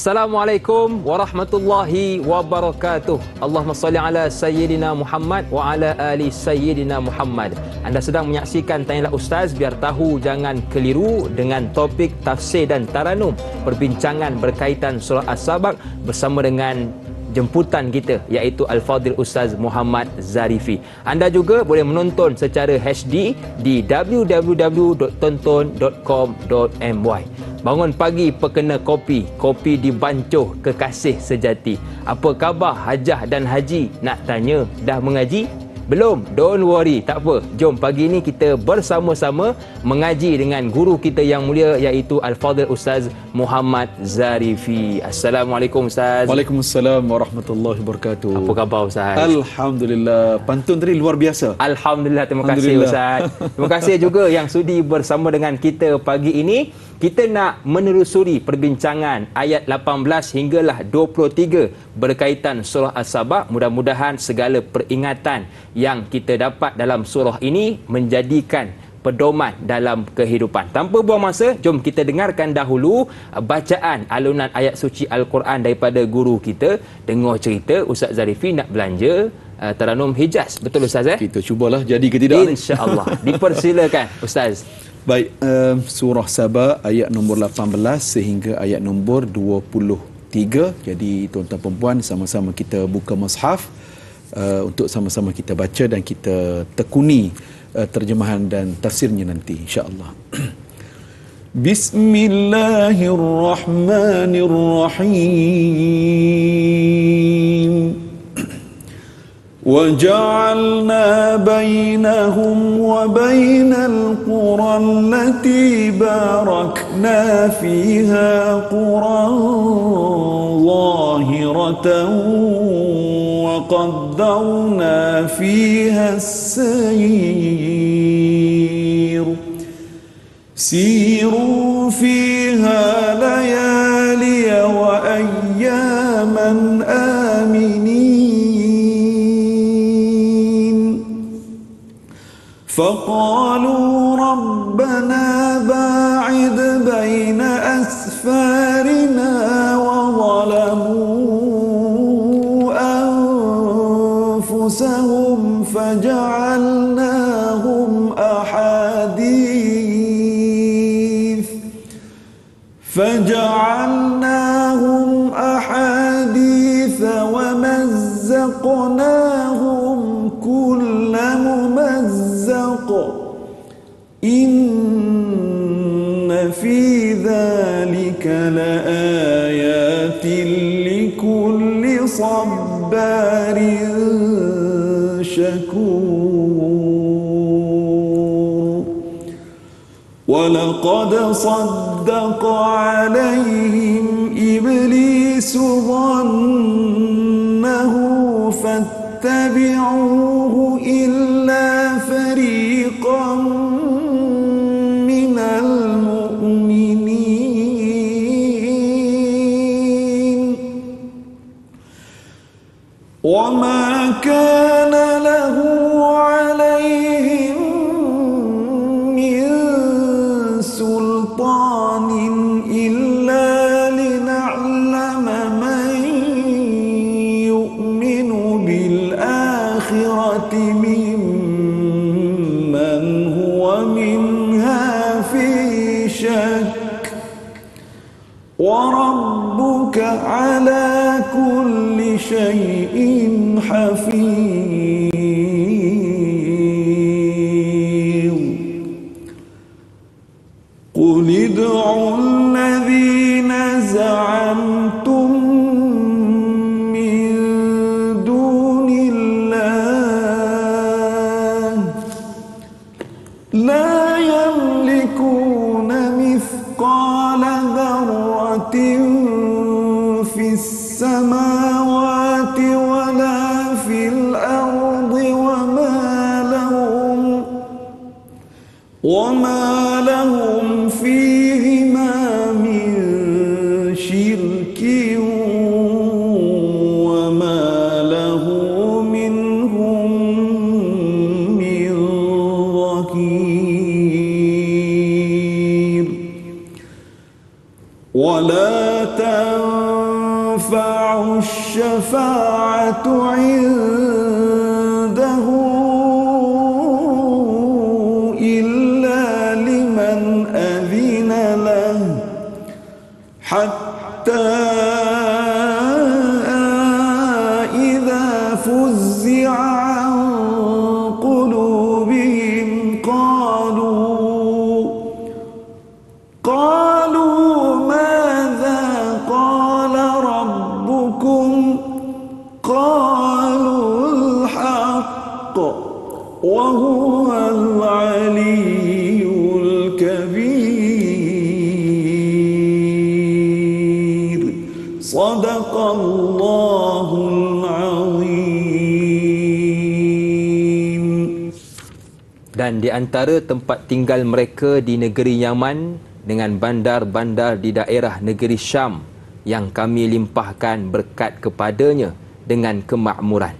Assalamualaikum warahmatullahi wabarakatuh. Allahumma salli ala Sayyidina Muhammad wa ala ali Sayyidina Muhammad. Anda sedang menyaksikan Tanyalah Ustaz, biar tahu jangan keliru, dengan topik tafsir dan taranum, perbincangan berkaitan surah As-Sabaq bersama dengan jemputan kita, iaitu Al-Fadhil Ustaz Muhammad Zarifi. Anda juga boleh menonton secara HD di www.tonton.com.my. Bangun pagi perkena kopi, kopi dibancuh kekasih sejati. Apa khabar Hajah dan Haji? Nak tanya, dah mengaji? Belum? Don't worry, tak apa. Jom pagi ini kita bersama-sama mengaji dengan guru kita yang mulia, iaitu Al-Fadhil Ustaz Muhammad Zarifi. Assalamualaikum Ustaz. Waalaikumsalam warahmatullahi wabarakatuh. Apa khabar Ustaz? Alhamdulillah. Pantun tadi luar biasa. Alhamdulillah, terima kasih Ustaz. Terima kasih juga yang sudi bersama dengan kita pagi ini. Kita nak menelusuri perbincangan ayat 18 hinggalah 23 berkaitan surah As-Sabaq. Mudah-mudahan segala peringatan yang kita dapat dalam surah ini menjadikan pedoman dalam kehidupan. Tanpa buang masa, jom kita dengarkan dahulu bacaan alunan ayat suci Al-Quran daripada guru kita. Dengar cerita Ustaz Zarifi nak belanja taranum Hijaz. Betul Ustaz? Kita cubalah jadi ke tidak. InsyaAllah. Dipersilakan Ustaz. Baik, surah Sabaq ayat nombor 18 sehingga ayat nombor 23. Jadi tuan-tuan dan puan, sama-sama kita buka mushaf untuk sama-sama kita baca dan kita tekuni terjemahan dan tafsirnya nanti, insya-Allah. Bismillahirrahmanirrahim. وَجَعَلْنَا بَيْنَهُمْ وَبَيْنَ الْقُرَى الَّتِي بَارَكْنَا فِيهَا قُرًى ظَاهِرَةً وَقَدَّرْنَا فِيهَا السَّيْرَ سِيرُوا فِيهَا لَيَالِيَ وَأَيَّامًا آمِنِينَ فقالوا ربنا باعد بين أسفارنا وظلموا أنفسهم فجعلناهم أحاديث ومزقناهم كل ممزق إن في ذلك لآيات لكل صبار شكور ولقد صدق عليهم إبليس ظنه فاتبعوه إلا فريقا من المؤمنين وما كان له عليهم من سلطان إلا لنعلم من يؤمن بالآخرة ممن هو منها في شك وربك على كل شيء حفيظ قل ادعوا الذين زعمتم من دون الله لا يملكون مثقال ذرة في السماوات ولا في الأرض وما لهم فيهما من شرك وما له منهم من ظهير ولا تنفع تنفع الشفاعة عنده إلا لمن أذن له حتى إذا فزع عن قلوبهم قالوا ماذا قال ربكم قالوا الحق وهو العلي الكبير صدق الله العظيم. Dan di antara tempat tinggal mereka di negeri Yaman dengan bandar-bandar di daerah negeri Syam yang kami limpahkan berkat kepadanya dengan kemakmuran.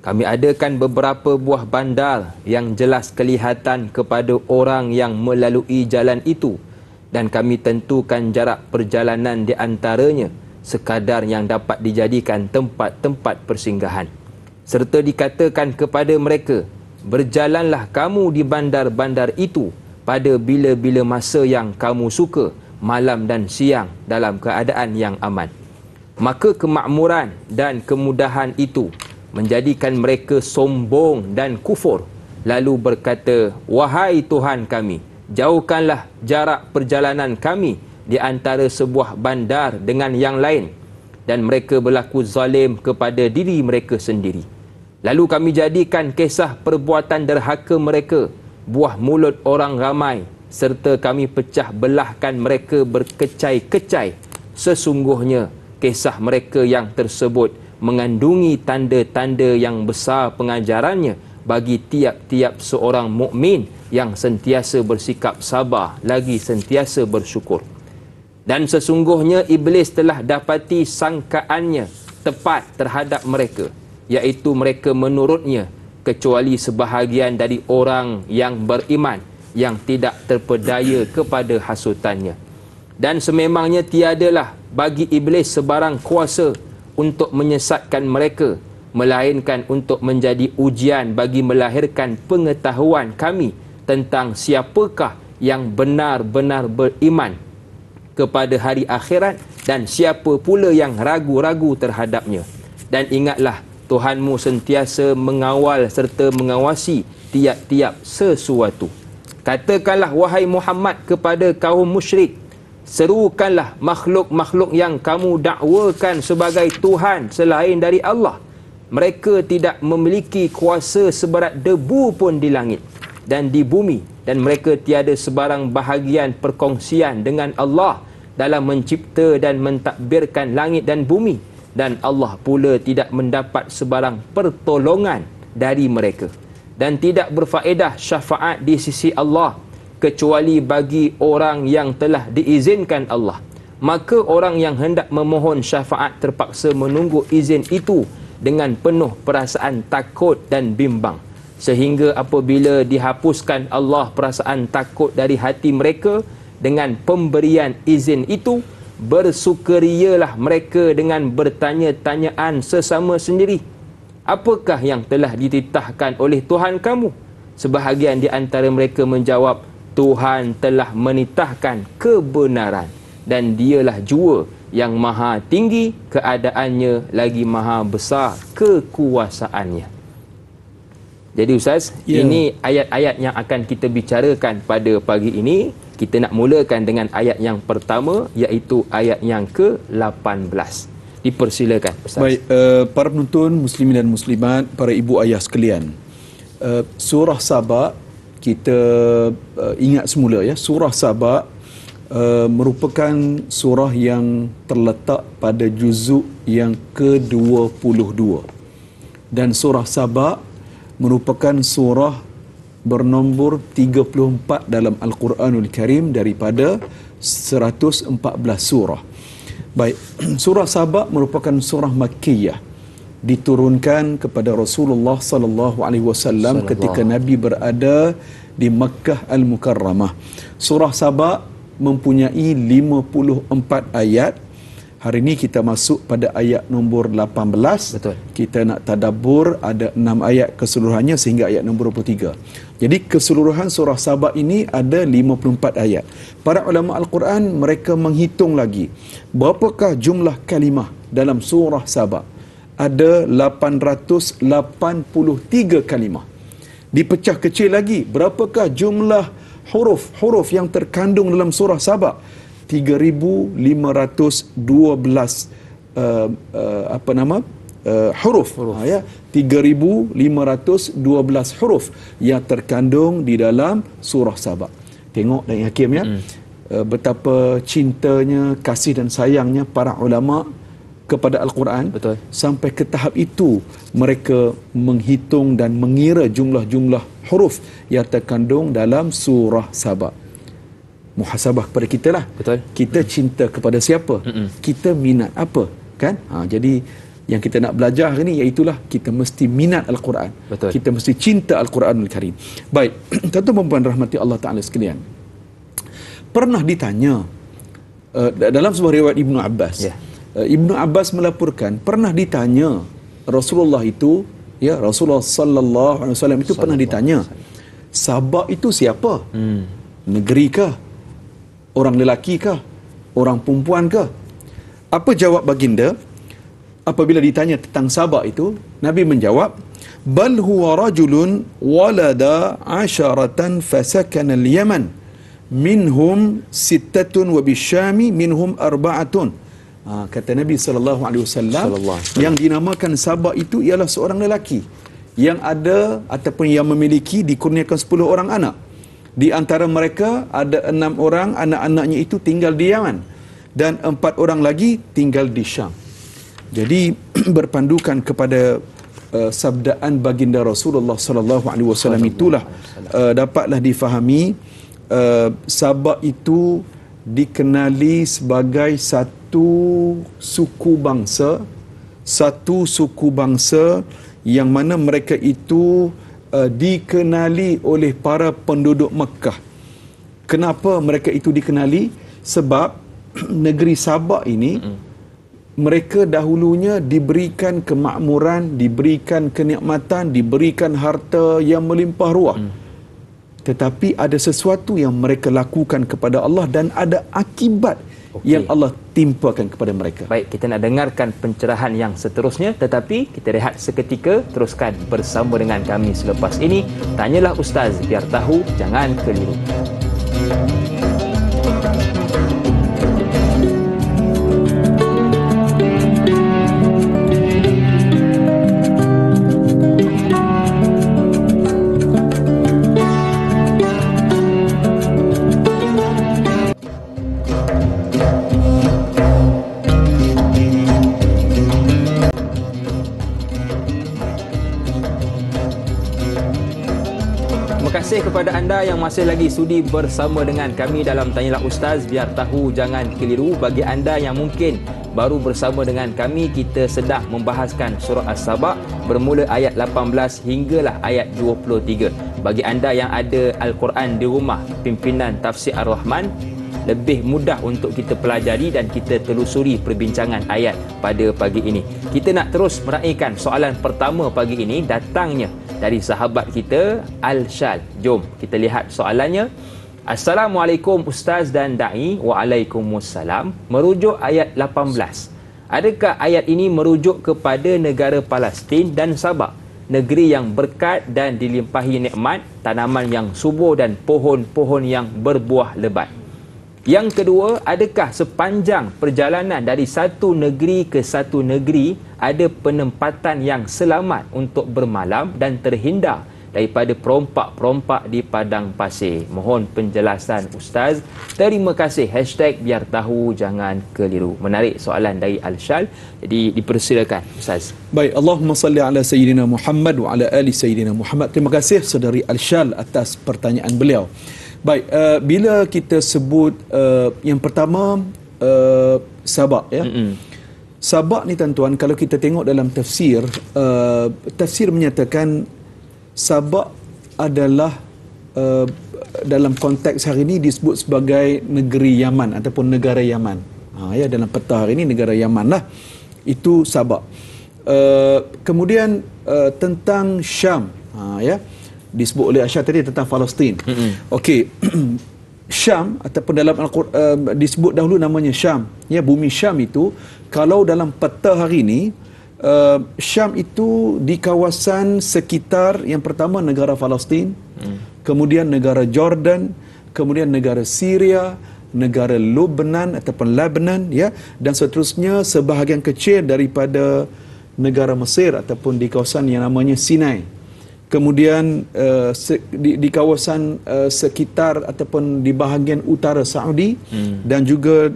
Kami adakan beberapa buah bandar yang jelas kelihatan kepada orang yang melalui jalan itu, dan kami tentukan jarak perjalanan di antaranya sekadar yang dapat dijadikan tempat-tempat persinggahan. Serta dikatakan kepada mereka, berjalanlah kamu di bandar-bandar itu pada bila-bila masa yang kamu suka, malam dan siang dalam keadaan yang aman. Maka kemakmuran dan kemudahan itu menjadikan mereka sombong dan kufur, lalu berkata, wahai Tuhan kami, jauhkanlah jarak perjalanan kami di antara sebuah bandar dengan yang lain. Dan mereka berlaku zalim kepada diri mereka sendiri. Lalu kami jadikan kisah perbuatan derhaka mereka buah mulut orang ramai, serta kami pecah belahkan mereka berkecai-kecai. Sesungguhnya kisah mereka yang tersebut mengandungi tanda-tanda yang besar pengajarannya bagi tiap-tiap seorang mukmin yang sentiasa bersikap sabar lagi sentiasa bersyukur. Dan sesungguhnya iblis telah dapati sangkaannya tepat terhadap mereka, iaitu mereka menurutnya kecuali sebahagian dari orang yang beriman yang tidak terpedaya kepada hasutannya. Dan sememangnya tiadalah bagi iblis sebarang kuasa untuk menyesatkan mereka, melainkan untuk menjadi ujian bagi melahirkan pengetahuan kami tentang siapakah yang benar-benar beriman kepada hari akhirat dan siapa pula yang ragu-ragu terhadapnya. Dan ingatlah, Tuhanmu sentiasa mengawal serta mengawasi tiap-tiap sesuatu. Katakanlah wahai Muhammad kepada kaum musyrik, serukanlah makhluk-makhluk yang kamu dakwakan sebagai Tuhan selain dari Allah. Mereka tidak memiliki kuasa seberat debu pun di langit dan di bumi, dan mereka tiada sebarang bahagian perkongsian dengan Allah dalam mencipta dan mentadbirkan langit dan bumi. Dan Allah pula tidak mendapat sebarang pertolongan dari mereka. Dan tidak berfaedah syafaat di sisi Allah kecuali bagi orang yang telah diizinkan Allah. Maka orang yang hendak memohon syafaat terpaksa menunggu izin itu dengan penuh perasaan takut dan bimbang. Sehingga apabila dihapuskan Allah perasaan takut dari hati mereka dengan pemberian izin itu, bersukarialah mereka dengan bertanya-tanyaan sesama sendiri, apakah yang telah dititahkan oleh Tuhan kamu? Sebahagian di antara mereka menjawab, Tuhan telah menitahkan kebenaran dan dialah jua yang maha tinggi keadaannya lagi maha besar kekuasaannya. Jadi Ustaz, ini ayat-ayat yang akan kita bicarakan pada pagi ini. Kita nak mulakan dengan ayat yang pertama, iaitu ayat yang ke-18. Dipersilakan Ustaz. Baik, para penonton muslimin dan muslimat, para ibu ayah sekalian, surah Saba kita ingat semula ya. Surah Saba merupakan surah yang terletak pada juzuk yang ke-22, dan surah Saba merupakan surah bernombor 34 dalam Al-Quranul Karim daripada 114 surah. Baik, surah Saba merupakan surah Makkiyah, diturunkan kepada Rasulullah sallallahu alaihi wasallam ketika Nabi berada di Makkah Al-Mukarramah. Surah Saba mempunyai 54 ayat. Hari ini kita masuk pada ayat nombor 18. Betul. Kita nak tadabbur ada 6 ayat keseluruhannya sehingga ayat nombor 23. Jadi keseluruhan surah Saba ini ada 54 ayat. Para ulama Al-Quran mereka menghitung lagi berapakah jumlah kalimah dalam surah Saba. Ada 883 kalimah. Dipecah kecil lagi, berapakah jumlah huruf yang terkandung dalam surah Saba? 3,512 huruf. Ya, 3,512 huruf yang terkandung di dalam surah Saba. Tengok dan Hakim ya. Betapa cintanya, kasih dan sayangnya para ulama kepada Al-Quran. Betul. Sampai ke tahap itu mereka menghitung dan mengira jumlah-jumlah huruf yang terkandung dalam surah Saba. Muhasabah kepada kita lah. Betul. Kita cinta kepada siapa? Kita minat apa? Kan? Jadi yang kita nak belajar hari ni iaitulah kita mesti minat Al-Quran. Betul. Kita mesti cinta Al-Quranul Karim. Baik, tuan-tuan dan puan rahmati Allah Ta'ala sekalian. Pernah ditanya dalam sebuah riwayat Ibnu Abbas. Yeah. Ibnu Abbas melaporkan pernah ditanya Rasulullah itu, ya, Rasulullah sallallahu alaihi wasallam itu pernah ditanya, Sabak itu siapa? Negeri kah? Orang lelaki kah? Orang perempuan kah? Apa jawab baginda apabila ditanya tentang Sabak itu? Nabi menjawab, bal huwa rajulun walada 10 fasakana al-Yaman minhum 6 wa bisyami minhum 4. Kata Nabi SAW, yang dinamakan Sabak itu ialah seorang lelaki yang ada ataupun yang memiliki dikurniakan 10 orang anak. Di antara mereka ada 6 orang anak-anaknya itu tinggal di Yaman dan 4 orang lagi tinggal di Syam. Jadi berpandukan kepada sabdaan baginda Rasulullah SAW itulah dapatlah difahami Sabak itu dikenali sebagai satu suku bangsa yang mana mereka itu dikenali oleh para penduduk Mekah. Kenapa mereka itu dikenali? Sebab negeri Sabak ini mereka dahulunya diberikan kemakmuran, diberikan kenikmatan, diberikan harta yang melimpah ruah. Tetapi ada sesuatu yang mereka lakukan kepada Allah dan ada akibat yang Allah timpakan kepada mereka. Baik, kita nak dengarkan pencerahan yang seterusnya, tetapi kita rehat seketika, teruskan bersama dengan kami selepas ini. Tanyalah Ustaz, biar tahu, jangan keliru. Terima kasih kepada anda yang masih lagi sudi bersama dengan kami dalam Tanyalah Ustaz, biar tahu jangan keliru. Bagi anda yang mungkin baru bersama dengan kami, kita sedang membahaskan surah As-Saba bermula ayat 18 hinggalah ayat 23. Bagi anda yang ada Al-Quran di rumah, pimpinan Tafsir Ar-Rahman, lebih mudah untuk kita pelajari dan kita telusuri perbincangan ayat pada pagi ini. Kita nak terus meraihkan soalan pertama pagi ini, datangnya dari sahabat kita Al-Shal. Jom kita lihat soalannya. Assalamualaikum Ustaz dan Da'i. Waalaikumsalam. Merujuk ayat 18. Adakah ayat ini merujuk kepada negara Palestin dan Sabak, negeri yang berkat dan dilimpahi nikmat, tanaman yang subur dan pohon-pohon yang berbuah lebat? Yang kedua, adakah sepanjang perjalanan dari satu negeri ke satu negeri ada penempatan yang selamat untuk bermalam dan terhindar daripada perompak-perompak di padang pasir? Mohon penjelasan Ustaz. Terima kasih. #biar tahu jangan keliru. Menarik soalan dari Al-Shal. Jadi dipersilakan Ustaz. Baik, Allahumma salli ala Sayyidina Muhammad wa ala ali Sayyidina Muhammad. Terima kasih saudari Al-Shal atas pertanyaan beliau. Baik, bila kita sebut yang pertama Sabak, ya. Sabak ni tuan-tuan, kalau kita tengok dalam tafsir, tafsir menyatakan Sabak adalah dalam konteks hari ini disebut sebagai negeri Yaman ataupun negara Yaman. Ya, dalam peta hari ini negara Yaman lah. Itu Sabak. Kemudian tentang Syam, ya, disebut oleh Aisyah tadi tentang Palestin. Okey. Syam ataupun dalam Al-Quran disebut dahulu namanya Syam. Ya, bumi Syam itu kalau dalam peta hari ini, Syam itu di kawasan sekitar yang pertama negara Palestin, kemudian negara Jordan, kemudian negara Syria, negara Lebanon ataupun Lebanon, ya, dan seterusnya sebahagian kecil daripada negara Mesir ataupun di kawasan yang namanya Sinai. Kemudian di kawasan sekitar ataupun di bahagian utara Saudi, dan juga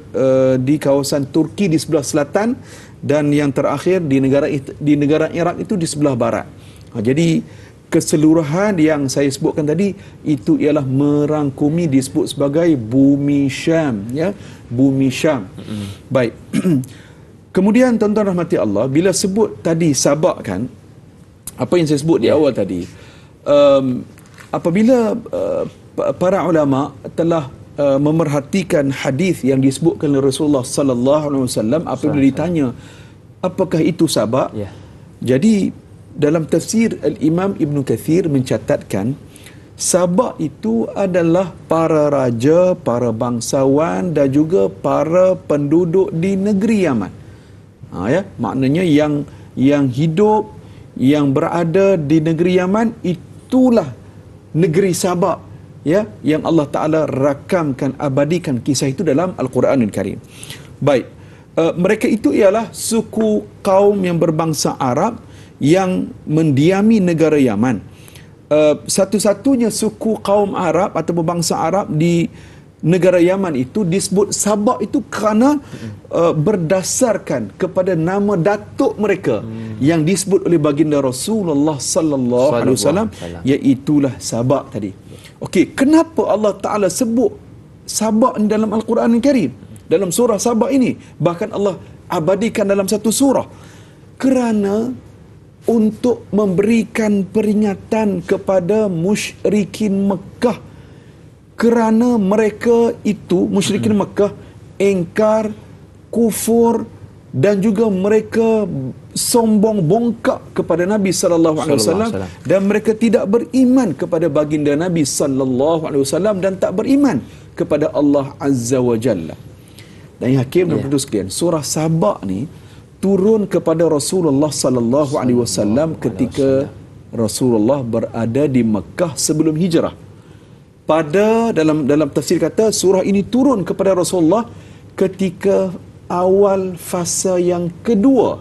di kawasan Turki di sebelah selatan, dan yang terakhir di negara Iraq itu di sebelah barat. Jadi keseluruhan yang saya sebutkan tadi itu ialah merangkumi, disebut sebagai bumi Syam, ya, bumi Syam. Baik. Kemudian tuan-tuan rahmati Allah, bila sebut tadi Sabak kan, apa yang saya sebut di awal tadi, apabila para ulama telah memerhatikan hadis yang disebutkan oleh Rasulullah sallallahu alaihi wasallam, apabila ditanya apakah itu Sabak, jadi dalam tafsir Al-Imam Ibn Kathir mencatatkan Sabak itu adalah para raja, para bangsawan dan juga para penduduk di negeri Yaman. Ya, maknanya yang hidup, yang berada di negeri Yaman, itulah negeri Sabak, ya, yang Allah Ta'ala rakamkan, abadikan kisah itu dalam Al-Quranul Karim. Baik, mereka itu ialah suku kaum yang berbangsa Arab yang mendiami negara Yaman. Satu-satunya suku kaum Arab atau berbangsa Arab di negara Yaman itu disebut Sabak itu kerana berdasarkan kepada nama datuk mereka yang disebut oleh baginda Rasulullah sallallahu alaihi wasallam, iaitulah Sabak tadi. Okey, kenapa Allah Taala sebut Sabak dalam Al-Quran Al-Karim, dalam surah Sabak ini, bahkan Allah abadikan dalam satu surah? Kerana untuk memberikan peringatan kepada musyrikin Mekah, kerana mereka itu musyrikin Mekah engkar, kufur, dan juga mereka sombong bongkak kepada Nabi sallallahu alaihi wasallam, dan mereka tidak beriman kepada baginda Nabi sallallahu alaihi wasallam dan tak beriman kepada Allah azza wa jalla. Dan yang hakim dan penduduk sekalian, surah Sabak ni turun kepada Rasulullah sallallahu alaihi wasallam ketika Rasulullah berada di Mekah sebelum hijrah. Pada dalam tafsir kata surah ini turun kepada Rasulullah ketika awal fasa yang kedua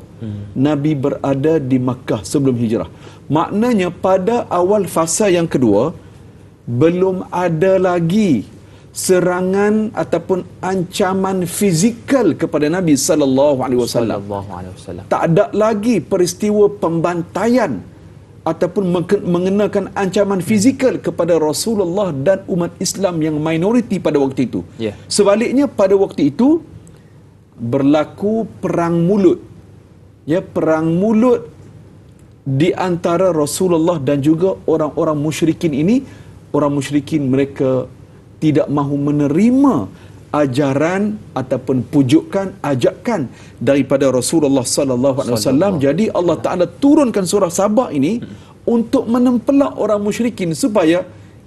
Nabi berada di Makkah sebelum hijrah. Maknanya pada awal fasa yang kedua belum ada lagi serangan ataupun ancaman fizikal kepada Nabi sallallahu alaihi wasallam. Tak ada lagi peristiwa pembantaian ataupun mengenakan ancaman fizikal kepada Rasulullah dan umat Islam yang minoriti pada waktu itu. Sebaliknya pada waktu itu berlaku perang mulut. Ya, perang mulut di antara Rasulullah dan juga orang-orang musyrikin ini. Orang musyrikin mereka tidak mahu menerima ajaran ataupun pujukan, ajakan daripada Rasulullah sallallahu alaihi wasallam. Jadi Allah Taala turunkan surah Sabak ini untuk menempelak orang musyrikin supaya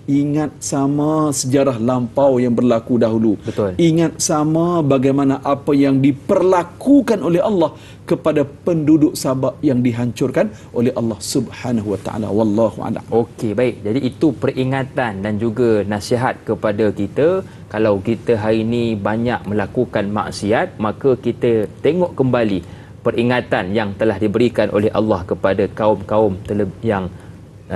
ingat sama sejarah lampau yang berlaku dahulu. Betul. Ingat sama bagaimana apa yang diperlakukan oleh Allah kepada penduduk Sabak yang dihancurkan oleh Allah Subhanahu wa taala. Wallahu a'lam. Okey, baik. Jadi itu peringatan dan juga nasihat kepada kita. Kalau kita hari ini banyak melakukan maksiat, maka kita tengok kembali peringatan yang telah diberikan oleh Allah kepada kaum-kaum yang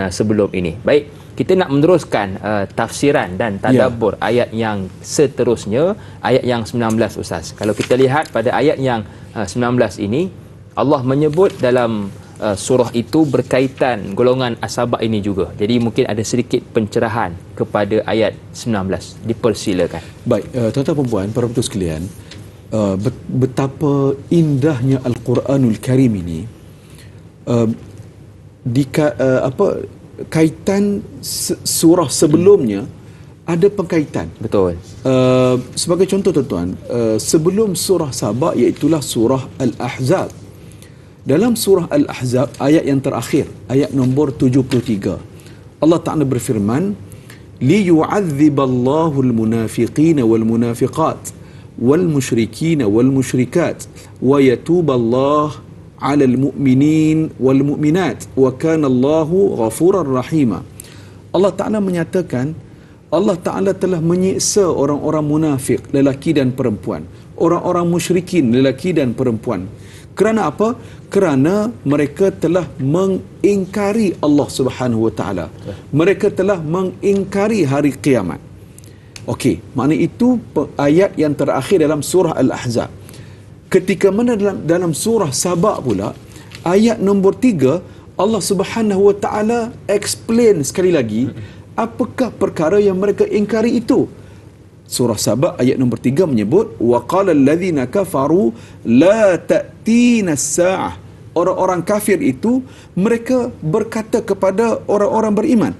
sebelum ini. Baik, kita nak meneruskan tafsiran dan tadabbur ayat yang seterusnya, ayat yang 19 Ustaz. Kalau kita lihat pada ayat yang 19 ini, Allah menyebut dalam surah itu berkaitan golongan As-Sabak ini juga. Jadi mungkin ada sedikit pencerahan kepada ayat 19. Dipersilakan. Baik, tuan-tuan dan puan, para penonton sekalian, betapa indahnya Al-Quranul Karim ini. Kaitan surah sebelumnya ada pengkaitan. Betul. Sebagai contoh tuan-tuan, sebelum surah Saba, iaitulah surah Al-Ahzab. Dalam surah Al-Ahzab, ayat yang terakhir, ayat nombor 73, Allah Ta'ala berfirman, liyu'adziballahu al-munafiqina wal-munafiqat wal-musyrikina wal-musyrikat wa yatuballahu 'alal mu'minin wal-mu'minat wa kana Allahu ghafurar rahima. Allah Ta'ala menyatakan Allah Ta'ala telah menyiksa orang-orang munafik, lelaki dan perempuan, orang-orang musyrikin, lelaki dan perempuan. Kerana apa? Kerana mereka telah mengingkari Allah Subhanahu Wa Ta'ala. Mereka telah mengingkari hari kiamat. Okey, makna itu ayat yang terakhir dalam surah Al-Ahzab. Ketika mana dalam surah Saba pula, ayat nombor 3, Allah Subhanahu Wa Ta'ala explain sekali lagi apakah perkara yang mereka ingkari itu. Surah Saba ayat nombor 3 menyebut, wa qala allazina kafaru la ta'tina as-sa'ah. Orang-orang kafir itu mereka berkata kepada orang-orang beriman,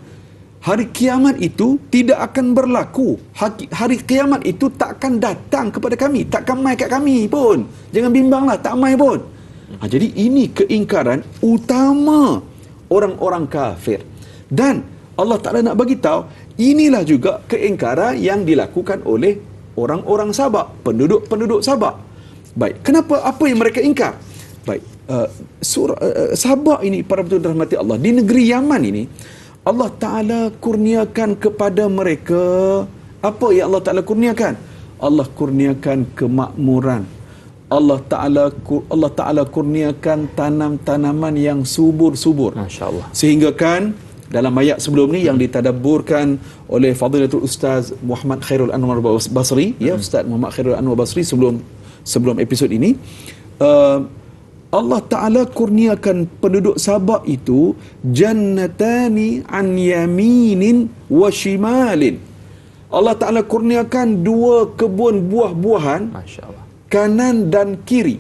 hari kiamat itu tidak akan berlaku. Hari kiamat itu tak akan datang kepada kami, takkan mai kat kami pun. Jangan bimbanglah, tak mai pun. Jadi ini keingkaran utama orang-orang kafir. Dan Allah Ta'ala nak bagi tahu, inilah juga keingkaran yang dilakukan oleh orang-orang Sabak, penduduk-penduduk Sabak. Baik, kenapa? Apa yang mereka ingkar? Baik, Sabak ini, para betul rahmati Allah, di negeri Yaman ini, Allah Ta'ala kurniakan kepada mereka, apa yang Allah Ta'ala kurniakan? Allah kurniakan kemakmuran. Allah Ta'ala kurniakan tanam-tanaman yang subur-subur. Masya Allah. Sehingga kan dalam ayat sebelum ni yang ditadabburkan oleh Fadilatul Ustaz Muhammad Khairul Anwar Basri, ya, Ustaz Muhammad Khairul Anwar Basri sebelum episod ini, Allah Ta'ala kurniakan penduduk Sabak itu jannatani an yaminin wa shimalin. Allah Ta'ala kurniakan 2 kebun buah-buahan, Masya Allah, kanan dan kiri.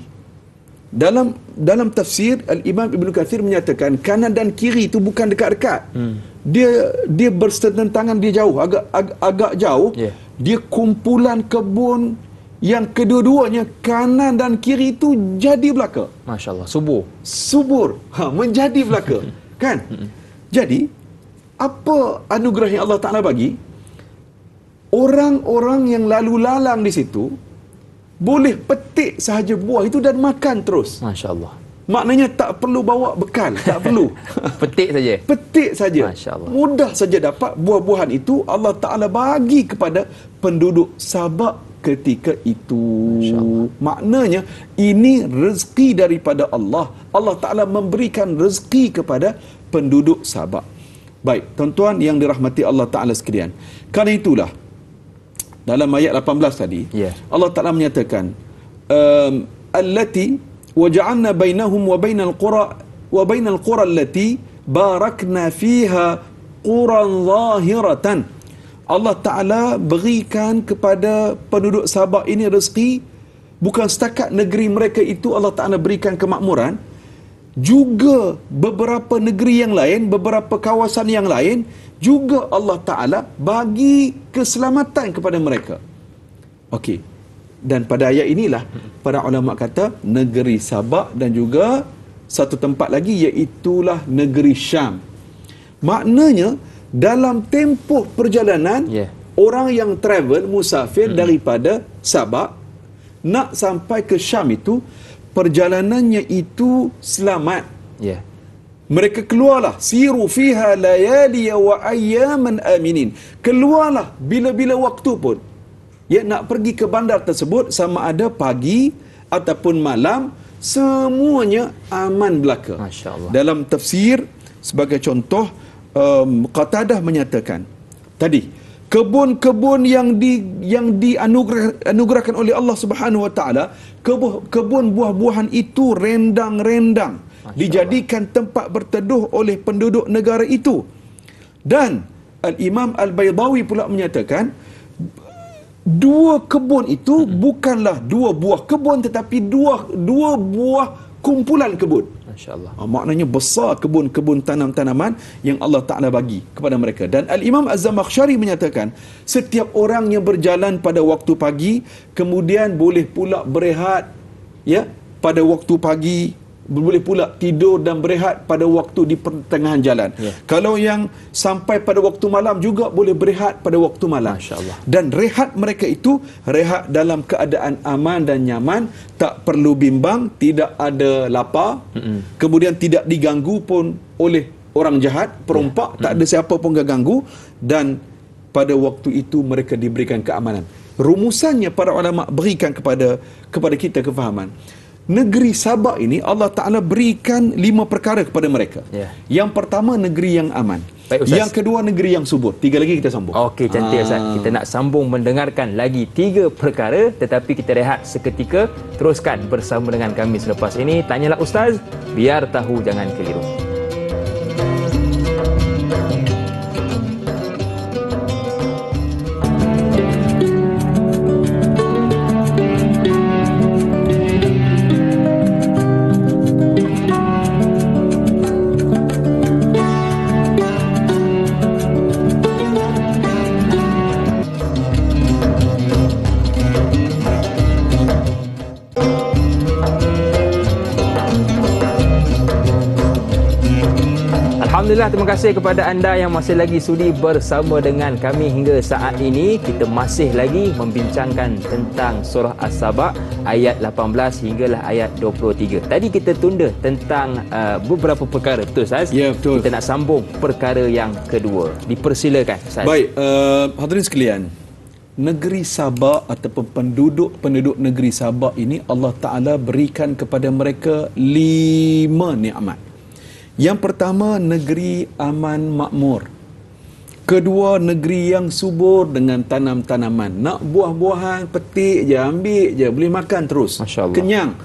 Dalam tafsir, Al-Imam Ibn Kathir menyatakan kanan dan kiri itu bukan dekat-dekat. Dia bersetentangan, dia jauh, agak jauh. Yeah. Dia kumpulan kebun yang kedua-duanya, kanan dan kiri itu jadi belaka. Masya Allah, subur. Menjadi belaka. Kan? Jadi, apa anugerah yang Allah Ta'ala bagi? Orang-orang yang lalu lalang di situ boleh petik sahaja buah itu dan makan terus. Masya Allah. Maknanya tak perlu bawa bekal, tak perlu. Petik saja. Petik saja. Masya Allah. Mudah saja dapat buah-buahan itu. Allah Ta'ala bagi kepada penduduk Sabak ketika itu. Maknanya ini rezeki daripada Allah. Allah Ta'ala memberikan rezeki kepada penduduk Sabak. Baik, tuan-tuan yang dirahmati Allah Ta'ala sekalian, kerana itulah dalam ayat 18 tadi, Allah Ta'ala menyatakan, allati waja'alna bainahum wa bainal qura allati barakna fiha quran zahiratan. Allah Ta'ala berikan kepada penduduk Sabak ini rezeki, bukan setakat negeri mereka itu Allah Ta'ala berikan kemakmuran, juga beberapa negeri yang lain, beberapa kawasan yang lain juga Allah Ta'ala bagi keselamatan kepada mereka. Okey. Dan pada ayat inilah para ulama kata negeri Sabak dan juga satu tempat lagi iaitulah negeri Syam. Maknanya dalam tempoh perjalanan, orang yang travel, musafir daripada Sabak nak sampai ke Syam itu, perjalanannya itu selamat. Mereka keluarlah, siru fiha layali wa ayyaman aminin. Keluarlah bila-bila waktu pun. Nak pergi ke bandar tersebut, sama ada pagi ataupun malam, semuanya aman belaka. Masya Allah. Dalam tafsir, sebagai contoh, Qatadah menyatakan tadi, kebun-kebun yang dianugerahkan oleh Allah Subhanahu Wa Taala, kebun buah-buahan itu rendang-rendang, dijadikan tempat berteduh oleh penduduk negara itu. Dan Al-Imam Al-Baydawi pula menyatakan 2 kebun itu bukanlah 2 buah kebun, tetapi 2 buah kumpulan kebun. Masya-Allah. Maknanya besar kebun-kebun tanam-tanaman yang Allah Ta'ala bagi kepada mereka. Dan Al-Imam Az-Zamakhsyari menyatakan, setiap orang yang berjalan pada waktu pagi, kemudian boleh pula berehat ya pada waktu pagi, boleh pula tidur dan berehat pada waktu di pertengahan jalan. Kalau yang sampai pada waktu malam juga boleh berehat pada waktu malam. Masya-Allah. Dan rehat mereka itu rehat dalam keadaan aman dan nyaman, tak perlu bimbang, tidak ada lapar, kemudian tidak diganggu pun oleh orang jahat, perompak, tak ada siapa pun ganggu, dan pada waktu itu mereka diberikan keamanan. Rumusannya para ulama berikan kepada kita kefahaman. Negeri Sabak ini Allah Ta'ala berikan 5 perkara kepada mereka. Yang pertama, negeri yang aman. Baik, Ustaz. Yang kedua, negeri yang subur. 3 lagi kita sambung. Okey, cantik Ustaz. Kita nak sambung mendengarkan lagi 3 perkara, tetapi kita rehat seketika. Teruskan bersama dengan kami selepas ini. Tanyalah Ustaz, biar tahu jangan keliru. Alhamdulillah, terima kasih kepada anda yang masih lagi sudi bersama dengan kami hingga saat ini. Kita masih lagi membincangkan tentang surah As-Sabak ayat 18 hinggalah ayat 23. Tadi kita tunda tentang beberapa perkara, betul Ustaz? Ya, betul. Kita nak sambung perkara yang kedua. Dipersilakan Ustaz. Baik, hadirin sekalian, negeri Sabak ataupun penduduk negeri Sabak ini Allah Ta'ala berikan kepada mereka 5 nikmat. Yang pertama, negeri aman makmur. Kedua, negeri yang subur dengan tanam-tanaman. Nak buah-buahan, petik je, ambil je, boleh makan terus. Masya Allah. Kenyang.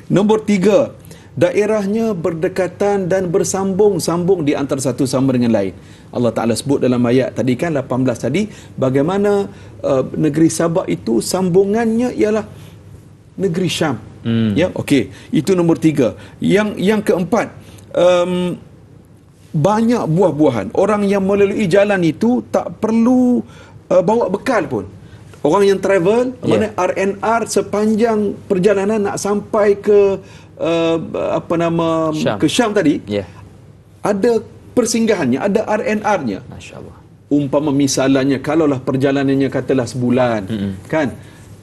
Nombor 3, daerahnya berdekatan dan bersambung-sambung di antara satu sama dengan lain. Allah Ta'ala sebut dalam ayat tadi kan, 18 tadi, bagaimana negeri Sabak itu sambungannya ialah negeri Syam. Ya, okey. Itu nombor 3. Yang keempat, banyak buah-buahan. Orang yang melalui jalan itu tak perlu bawa bekal pun. Orang yang travel, mana RNR sepanjang perjalanan nak sampai ke Syam. ke Syam tadi, ada persinggahannya, ada RNR-nya. Masya-Allah. Umpama misalnya kalaulah perjalanannya katalah sebulan, kan?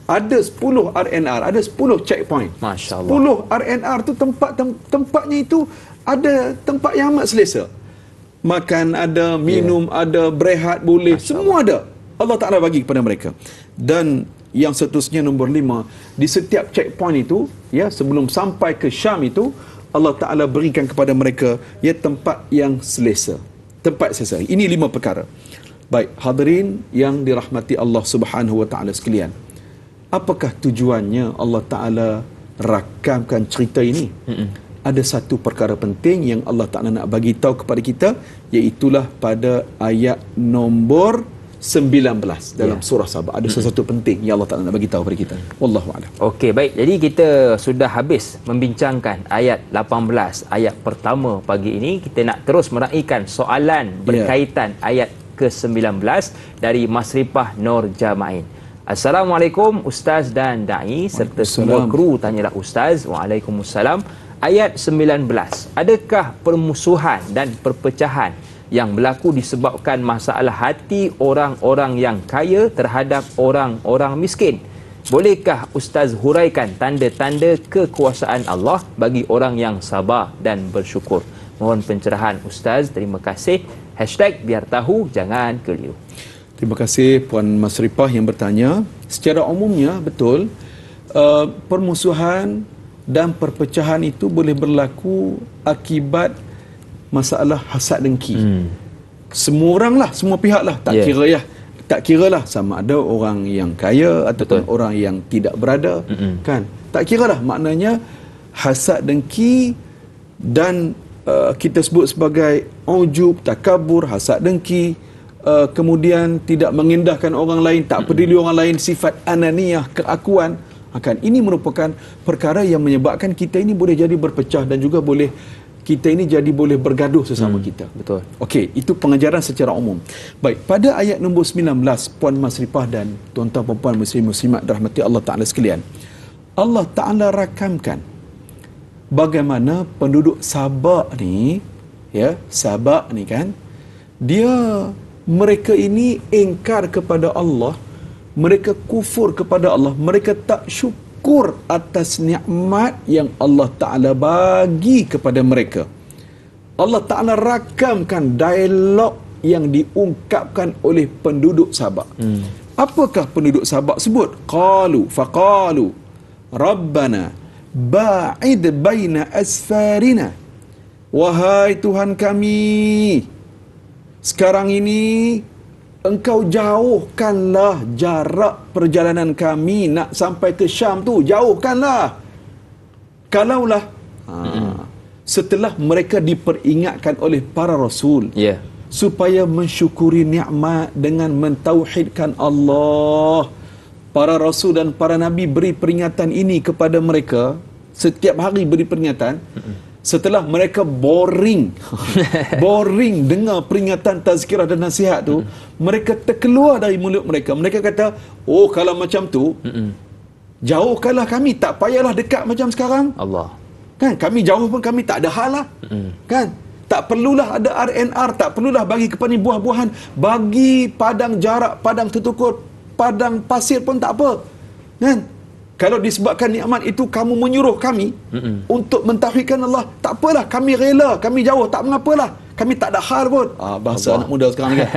Ada 10 RNR, ada 10 checkpoint. Masya-Allah. 10 RNR tu tempatnya itu ada tempat yang amat selesa. Makan ada, minum ada, berehat boleh, semua ada. Allah Ta'ala bagi kepada mereka. Dan yang seterusnya nombor 5, di setiap checkpoint itu, ya, sebelum sampai ke Syam itu, Allah Ta'ala berikan kepada mereka ya tempat yang selesa. Tempat selesa. Ini 5 perkara. Baik, hadirin yang dirahmati Allah Subhanahu wa Ta'ala sekalian. Apakah tujuannya Allah Ta'ala rakamkan cerita ini? Ada satu perkara penting yang Allah Ta'ala nak bagi tahu kepada kita, iaitulah pada ayat nombor 19 dalam surah Sabah. Ada sesuatu penting yang Allah Ta'ala nak bagi tahu kepada kita. Wallahu a'lam. Okey, baik. Jadi kita sudah habis membincangkan ayat 18, ayat pertama pagi ini. Kita nak terus meraihkan soalan berkaitan ayat ke-19 dari Masrifah Nur Jamain. Assalamualaikum Ustaz dan Da'i serta semua kru. Tanyalah Ustaz. Waalaikumsalam. Ayat 19. Adakah permusuhan dan perpecahan yang berlaku disebabkan masalah hati orang-orang yang kaya terhadap orang-orang miskin? Bolehkah Ustaz huraikan tanda-tanda kekuasaan Allah bagi orang yang sabar dan bersyukur? Mohon pencerahan Ustaz. Terima kasih. #biar tahu jangan keliru. Terima kasih Puan Masrifah yang bertanya. Secara umumnya, betul, permusuhan dan perpecahan itu boleh berlaku akibat masalah hasad dengki. Semua orang lah, semua pihak lah, tak kira lah sama ada orang yang kaya ataupun orang yang tidak berada, kan? Tak kira lah, maknanya hasad dengki dan kita sebut sebagai ujub, takabur, hasad dengki, kemudian tidak mengindahkan orang lain, tak peduli orang lain, sifat ananiyah, keakuan. Ini merupakan perkara yang menyebabkan kita ini boleh jadi berpecah dan juga boleh kita ini jadi boleh bergaduh sesama kita. Betul. Okey, itu pengajaran secara umum. Baik, pada ayat nombor 19, Puan Masrifah dan tuan-tuan dan puan muslimat rahmati Allah Taala sekalian. Allah Taala rakamkan bagaimana penduduk Sabak ni, ya, Sabak ni kan, mereka ini ingkar kepada Allah, mereka kufur kepada Allah, mereka tak syukur atas nikmat yang Allah Ta'ala bagi kepada mereka. Allah Ta'ala rakamkan dialog yang diungkapkan oleh penduduk Sabak. Apakah penduduk Sabak sebut? Faqalu Rabbana ba'id baina asfarina. Wahai Tuhan kami, sekarang ini Engkau jauhkanlah jarak perjalanan kami nak sampai ke Syam tu. Jauhkanlah. Kalaulah setelah mereka diperingatkan oleh para Rasul, supaya mensyukuri nikmat dengan mentauhidkan Allah. Para Rasul dan para Nabi beri peringatan ini kepada mereka. Setiap hari beri peringatan. Setelah mereka boring dengar peringatan, tazkirah dan nasihat tu, mereka terkeluar dari mulut mereka. Mereka kata, oh kalau macam tu, jauhkanlah kami, tak payahlah dekat macam sekarang. Allah. Kan, kami jauh pun kami tak ada hal lah. Kan, tak perlulah ada RNR, tak perlulah bagi kepada buah-buahan, bagi padang jarak, padang tutukur, padang pasir pun tak apa. Kan? Kalau disebabkan nikmat itu kamu menyuruh kami untuk mentauhidkan Allah, tak apalah, kami rela, kami jauh, tak mengapalah, kami tak ada hal pun. Bahasa Allah. Anak muda sekarang kan.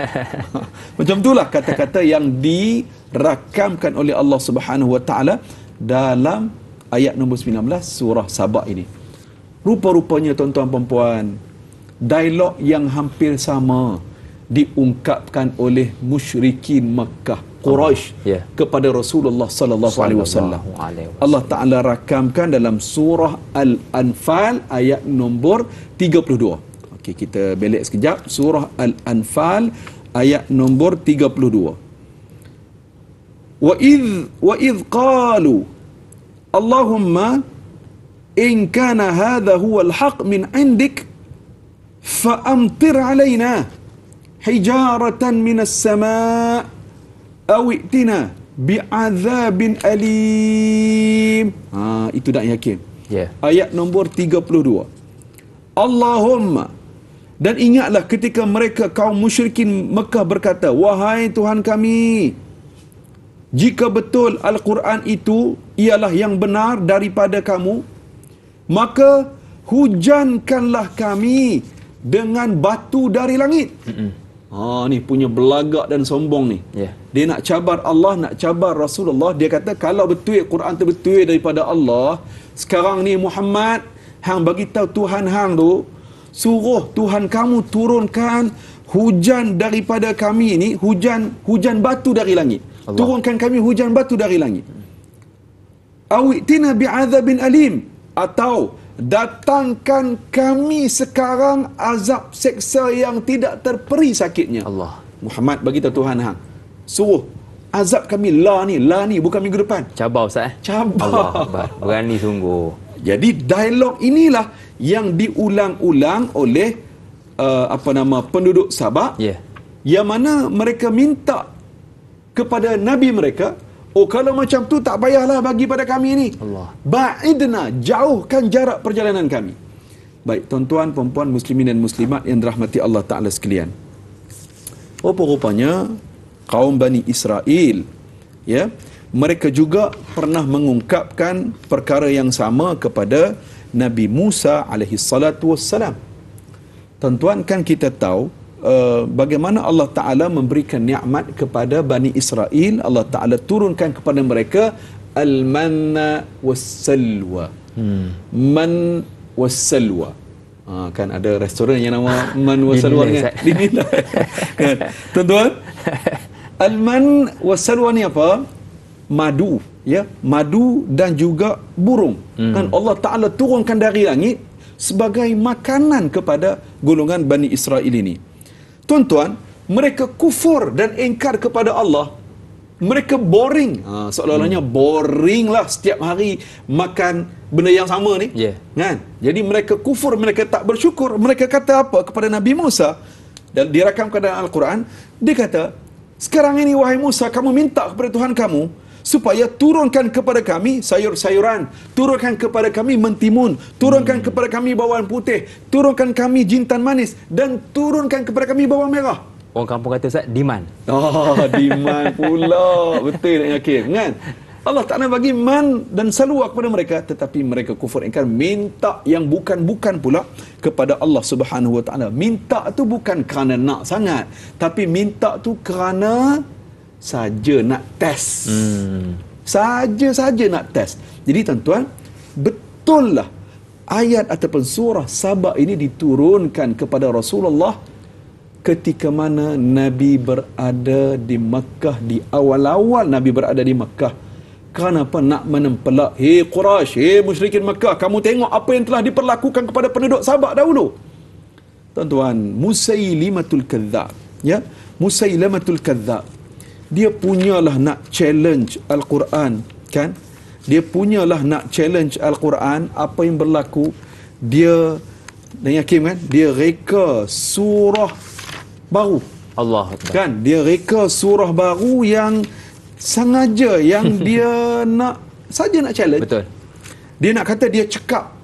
Macam itulah kata-kata yang dirakamkan oleh Allah Subhanahu Wa Taala dalam ayat nombor 19 surah Sabah ini. Rupa-rupanya tuan-tuan dan puan, dialog yang hampir sama diungkapkan oleh musyrikin Makkah, Quraisy, kepada Rasulullah sallallahu alaihi wasallam. Allah Taala rakamkan dalam surah Al-Anfal ayat nombor 32. Okey, kita belik sekejap. Surah Al-Anfal ayat nombor 32. Wa idh qalu Allahumma in kana hadha huwa al-haq min 'indik fa amtir 'alaina hijaratan minas sama' awi'tina bi'adzabin alim. Itu dah yakin. Ayat nombor 32. Allahumma, dan ingatlah ketika mereka kaum musyrikin Mekah berkata, wahai Tuhan kami, jika betul Al-Quran itu ialah yang benar daripada kamu, maka hujankanlah kami dengan batu dari langit. Ni punya belagak dan sombong ni. Dia nak cabar Allah, nak cabar Rasulullah. Dia kata kalau betul Quran tu betul daripada Allah, sekarang ni Muhammad hang bagi tahu Tuhan hang tu, suruh Tuhan kamu turunkan hujan daripada kami ni, hujan batu dari langit. Allah. Turunkan kami hujan batu dari langit. Awitina bi'adzabin alim, atau datangkan kami sekarang azab seksa yang tidak terperi sakitnya. Allah. Muhammad bagi tahu Tuhan hang, suruh azab kami la ni bukan minggu depan. Cabar Ustaz. Cabar. Allah Akbar. Berani sungguh. Jadi dialog inilah yang diulang-ulang oleh penduduk Sabak, yang mana mereka minta kepada Nabi mereka, oh kalau macam tu tak payahlah bagi pada kami ni. Allah. Ba'idna, jauhkan jarak perjalanan kami. Baik, tuan-tuan, puan-puan, muslimin dan muslimat yang dirahmati Allah Ta'ala sekalian. Rupa-rupanya kaum Bani Israel, mereka juga pernah mengungkapkan perkara yang sama kepada Nabi Musa alaihi salatu wassalam. Tuan-tuan, kan kita tahu bagaimana Allah Ta'ala memberikan nikmat kepada Bani Israel. Allah Ta'ala turunkan kepada mereka al-manna was-salwa. Man was-salwa. Kan ada restoran yang nama Man was-salwa kan? Kan? Tuan-tuan, al-man was-salwa ni apa? Madu, madu dan juga burung. Kan Allah Ta'ala turunkan dari langit sebagai makanan kepada golongan Bani Israel ini. Tuan-tuan, mereka kufur dan ingkar kepada Allah mereka boring. Seolah-olahnya boring lah setiap hari makan benda yang sama ni. Kan? Jadi mereka kufur, mereka tak bersyukur. Mereka kata apa kepada Nabi Musa? Dan dirakamkan dalam Al-Quran, dia kata, sekarang ini wahai Musa, kamu minta kepada Tuhan kamu supaya turunkan kepada kami sayur-sayuran, turunkan kepada kami mentimun, turunkan kepada kami bawang putih, turunkan kami jintan manis, dan turunkan kepada kami bawang merah. Orang kampung kata Ustaz, demand. Demand pula. Betul nak yakin kan? Allah Ta'ala bagi man dan salwa kepada mereka, tetapi mereka kufur ingkar, minta yang bukan-bukan pula kepada Allah Subhanahu Wa Ta'ala. Minta tu bukan kerana nak sangat, tapi minta tu kerana saja nak test. Saja-saja nak test. Jadi tuan-tuan, betul lah ayat ataupun surah Saba ini diturunkan kepada Rasulullah ketika mana Nabi berada di Makkah, di awal-awal Nabi berada di Makkah. Kenapa nak menempelak? Hei Quraisy, hei musyrikin Makkah, kamu tengok apa yang telah diperlakukan kepada penduduk Sabak dahulu. Tuan-tuan, Musailamatul Kadzdzab, ya, Musailamatul Kadzdzab, dia punyalah nak challenge Al-Quran, kan? Dia punyalah nak challenge Al-Quran, apa yang berlaku, dia, dan yakin kan, dia reka surah baru. Allah kan? Dia reka surah baru yang sengaja, yang dia nak saja nak challenge. Betul. Dia nak kata dia cekap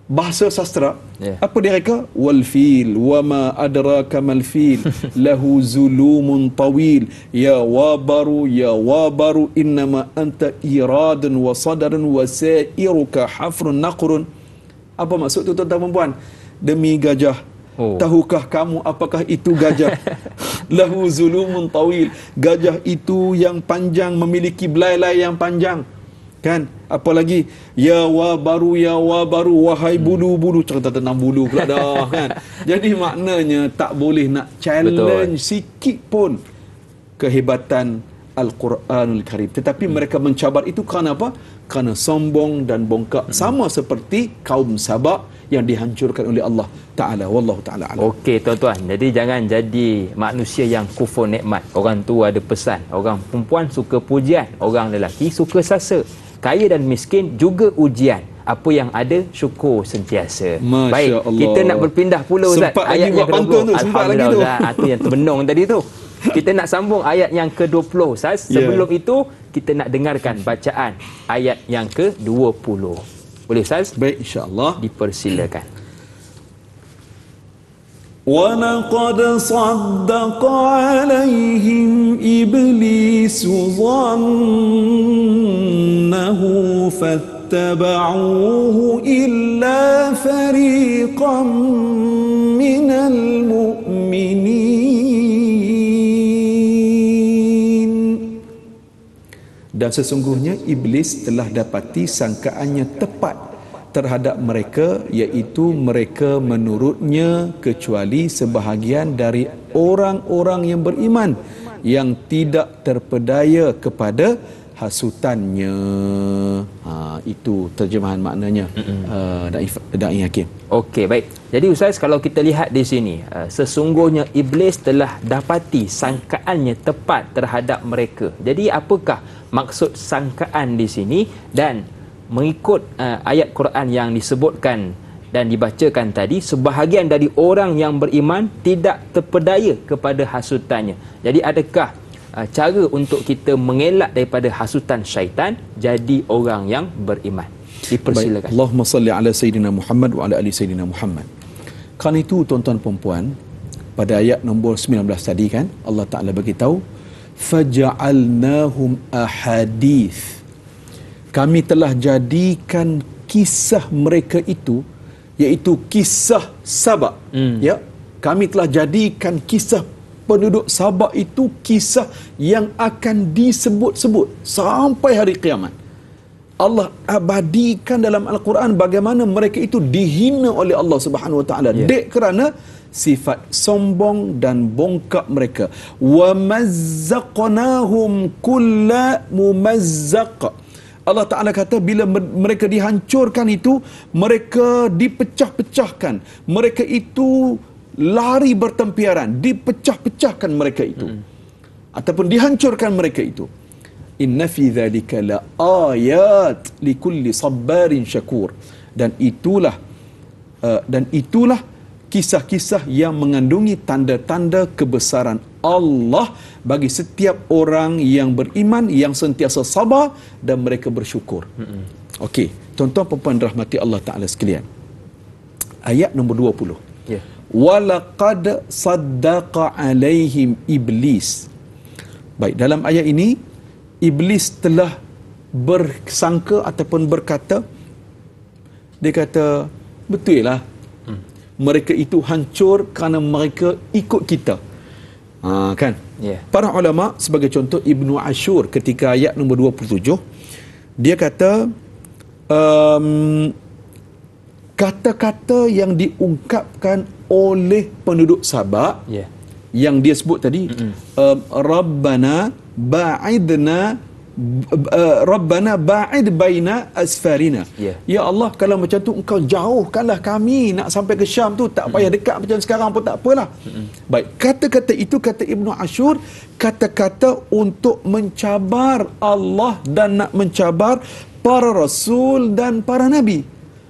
bahasa sastra. Apa dia reka? Wal fil wa ma adraka mal fil lahu zulumun tawil ya wabaru innama anta iradun wa sadarun wa sa'iruka hafrun naqrun. Apa maksud tu tuan-tuan dan puan? Demi gajah, tahukah kamu apakah itu gajah? Lahu zulumun tawil, gajah itu yang panjang, memiliki belai-belai yang panjang, kan? Apalagi ya wabaru wahai bulu-bulu, cerita tentang bulu pula dah kan. Jadi maknanya tak boleh nak challenge sikit pun kehebatan Al-Quranul Karim. Tetapi mereka mencabar itu kerana apa? Kerana sombong dan bongkak, sama seperti kaum Sabak yang dihancurkan oleh Allah Ta'ala. Wallahu ta'ala alam. Okey tuan-tuan, jadi jangan jadi manusia yang kufur nikmat. Orang tu ada pesan, orang perempuan suka pujian, orang lelaki suka sasa, kaya dan miskin juga ujian. Apa yang ada, syukur sentiasa. Masya Baik, Allah. kita nak berpindah pula Ustaz. Sempat lagi buat pantun tu, sempat lagi tu. Itu yang terbenung tadi tu. Kita nak sambung ayat yang ke-20 Ustaz. Sebelum itu, kita nak dengarkan bacaan ayat yang ke-20. Boleh Ustaz? Baik, insya-Allah. Dipersilakan. وَلَقَدْ صَدَّقَ عَلَيْهِمْ إِبْلِيسُ ظَنَّهُ فَاتَّبَعُوهُ إِلَّا فَرِيقًا مِنَ الْمُؤْمِنِينَ. Dan sesungguhnya Iblis telah dapati sangkaannya tepat terhadap mereka, iaitu mereka menurutnya kecuali sebahagian dari orang-orang yang beriman yang tidak terpedaya kepada hasutannya. Itu terjemahan maknanya Da'i Hakim. Okey, baik. Jadi Ustaz, kalau kita lihat di sini, sesungguhnya Iblis telah dapati sangkaannya tepat terhadap mereka. Jadi apakah maksud sangkaan di sini? Dan mengikut ayat Quran yang disebutkan dan dibacakan tadi, sebahagian dari orang yang beriman tidak terpedaya kepada hasutannya. Jadi adakah cara untuk kita mengelak daripada hasutan syaitan jadi orang yang beriman? Dipersilakan. Allahumma salli ala Sayyidina Muhammad wa ala ali Sayyidina Muhammad. Kerana itu tuan-tuan perempuan, pada ayat nombor 19 tadi kan, Allah Ta'ala beritahu, faja'alnahum ahadith, kami telah jadikan kisah mereka itu, iaitu kisah Sabak. Ya, kami telah jadikan kisah penduduk Sabak itu kisah yang akan disebut-sebut sampai hari kiamat. Allah abadikan dalam Al-Quran bagaimana mereka itu dihina oleh Allah Subhanahu Wa Taala, dek kerana sifat sombong dan bongkak mereka. Wa mazzaqnahum kulla mumazzaq. Allah Ta'ala kata bila mereka dihancurkan itu, mereka dipecah-pecahkan. Mereka itu lari bertempiaran, dipecah-pecahkan mereka itu. ataupun dihancurkan mereka itu. Inna fi dzalika la ayat likulli sabbarin syakur. Dan itulah kisah-kisah yang mengandungi tanda-tanda kebesaran Allah bagi setiap orang yang beriman, yang sentiasa sabar dan mereka bersyukur. Okey, tuan-tuan dan puan rahmati Allah Ta'ala sekalian. Ayat nombor 20. Ya. Walaqad saddaqa alaihim iblis. Baik, dalam ayat ini iblis telah bersangka ataupun berkata, dia kata, betul lah, mereka itu hancur kerana mereka ikut kita. Kan? Yeah. Para ulama sebagai contoh Ibnu Ashur ketika ayat nombor 27, dia kata kata-kata yang diungkapkan oleh penduduk Sabak, Yeah. yang dia sebut tadi, Rabbana ba'id baina asfarina. Yeah. Ya Allah, kalau macam tu engkau jauhkanlah kami nak sampai ke Syam tu, tak payah dekat macam sekarang pun tak apalah. Baik, kata-kata itu kata Ibnu Ashur, kata-kata untuk mencabar Allah dan nak mencabar para rasul dan para nabi.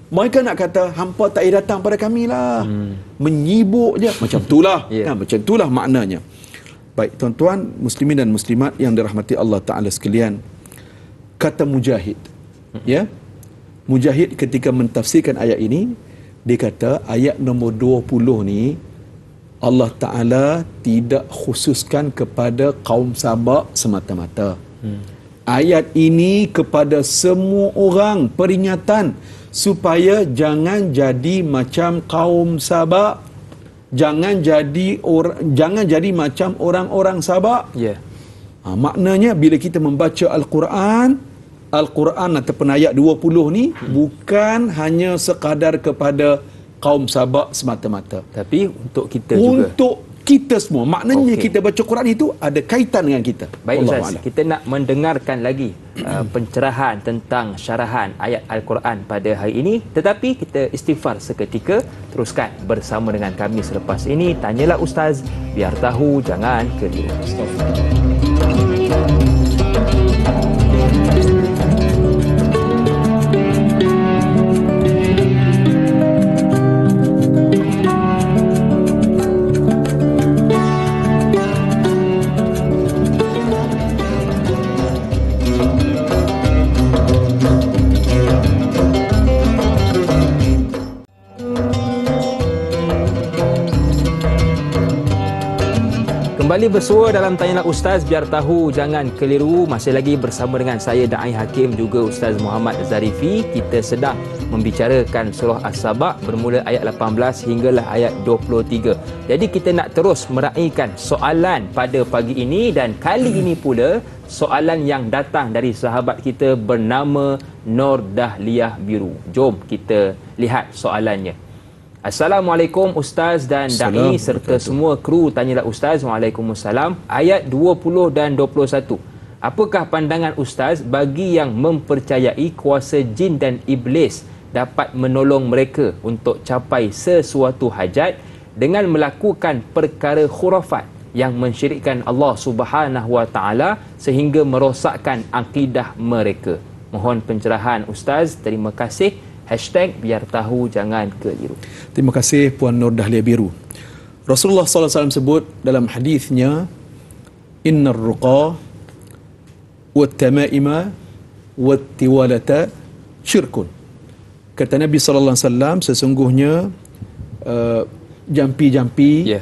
Mereka nak kata hampa tak payah datang pada kami lah. Menyibuk je. Macam itulah. Yeah. Kan? Macam itulah maknanya. Baik, tuan-tuan muslimin dan muslimat yang dirahmati Allah Ta'ala sekalian, kata Mujahid, ya, Mujahid ketika mentafsirkan ayat ini, dia kata ayat nombor 20 ni Allah Ta'ala tidak khususkan kepada kaum Sabak semata-mata. Ayat ini kepada semua orang peringatan supaya jangan jadi macam kaum Sabak. Jangan jadi macam orang-orang Sabak. Ya. Maknanya bila kita membaca Al-Quran ataupun ayat 20 ni bukan hanya sekadar kepada kaum Sabak semata-mata, Tapi untuk kita juga. untuk kita semua. Maknanya Okey. kita baca Quran itu ada kaitan dengan kita. Baik Wallahu Ustaz, a'lam. kita nak mendengarkan lagi pencerahan tentang syarahan ayat Al-Quran pada hari ini. Tetapi kita istighfar seketika. Teruskan bersama dengan kami selepas ini. Tanyalah Ustaz, biar tahu jangan keliru. Kembali bersua dalam Tanyalah Ustaz, biar tahu jangan keliru. Masih lagi bersama dengan saya Da'i Hakim, juga Ustaz Muhammad Zarifi. Kita sedang membicarakan surah As-Sabak bermula ayat 18 hinggalah ayat 23. Jadi kita nak terus meraihkan soalan pada pagi ini, dan kali ini pula soalan yang datang dari sahabat kita bernama Nur Dahliah Biru. Jom kita lihat soalannya. Assalamualaikum Ustaz dan Da'i serta semua kru Tanyalah Ustaz. Waalaikumsalam. Ayat 20 dan 21. Apakah pandangan Ustaz bagi yang mempercayai kuasa jin dan iblis dapat menolong mereka untuk capai sesuatu hajat dengan melakukan perkara khurafat yang mensyirikkan Allah Subhanahu Wa Taala sehingga merosakkan akidah mereka? Mohon pencerahan Ustaz. Terima kasih. #biar tahu jangan keliru. Terima kasih Puan Nur Dahliah Biru. Rasulullah SAW sebut dalam hadisnya, Innar ruqa wat-tama'ima wat-tiwalata syirkun. Kata Nabi SAW, sesungguhnya jampi-jampi,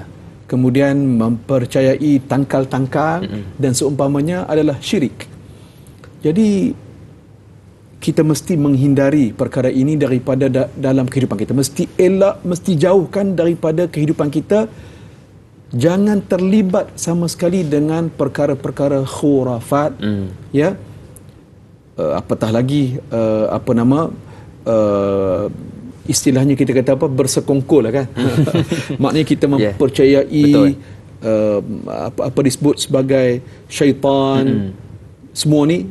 kemudian mempercayai tangkal-tangkal dan seumpamanya adalah syirik. Jadi kita mesti menghindari perkara ini daripada dalam kehidupan kita. Mesti elak, mesti jauhkan daripada kehidupan kita. Jangan terlibat sama sekali dengan perkara-perkara khurafat. Ya. Apatah lagi istilahnya kita kata apa, bersekongkol lah kan. Maknanya kita mempercayai apa disebut sebagai syaitan. Semua ni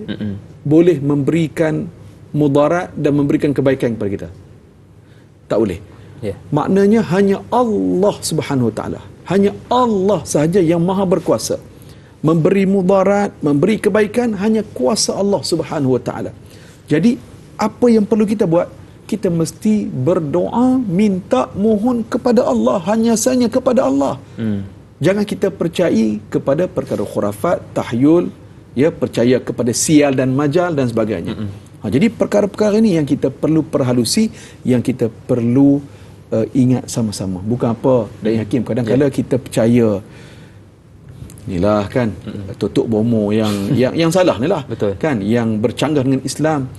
boleh memberikan mudarat dan memberikan kebaikan kepada kita. Tak boleh. Maknanya hanya Allah Subhanahu Wa Taala, hanya Allah sahaja yang maha berkuasa. memberi mudarat, memberi kebaikan hanya kuasa Allah Subhanahu wa taala. Jadi apa yang perlu kita buat? Kita mesti berdoa, minta, mohon kepada Allah, hanya saja kepada Allah. Jangan kita percayai kepada perkara khurafat, tahyul, ya, percaya kepada sial dan majal dan sebagainya. Jadi perkara-perkara ini yang kita perlu perhalusi, yang kita perlu ingat sama-sama. Bukan apa, Dai Hakim, kadang-kadang kita percaya inilah kan tutup bomo yang salah ni lah. Betul. Kan, yang bercanggah dengan Islam.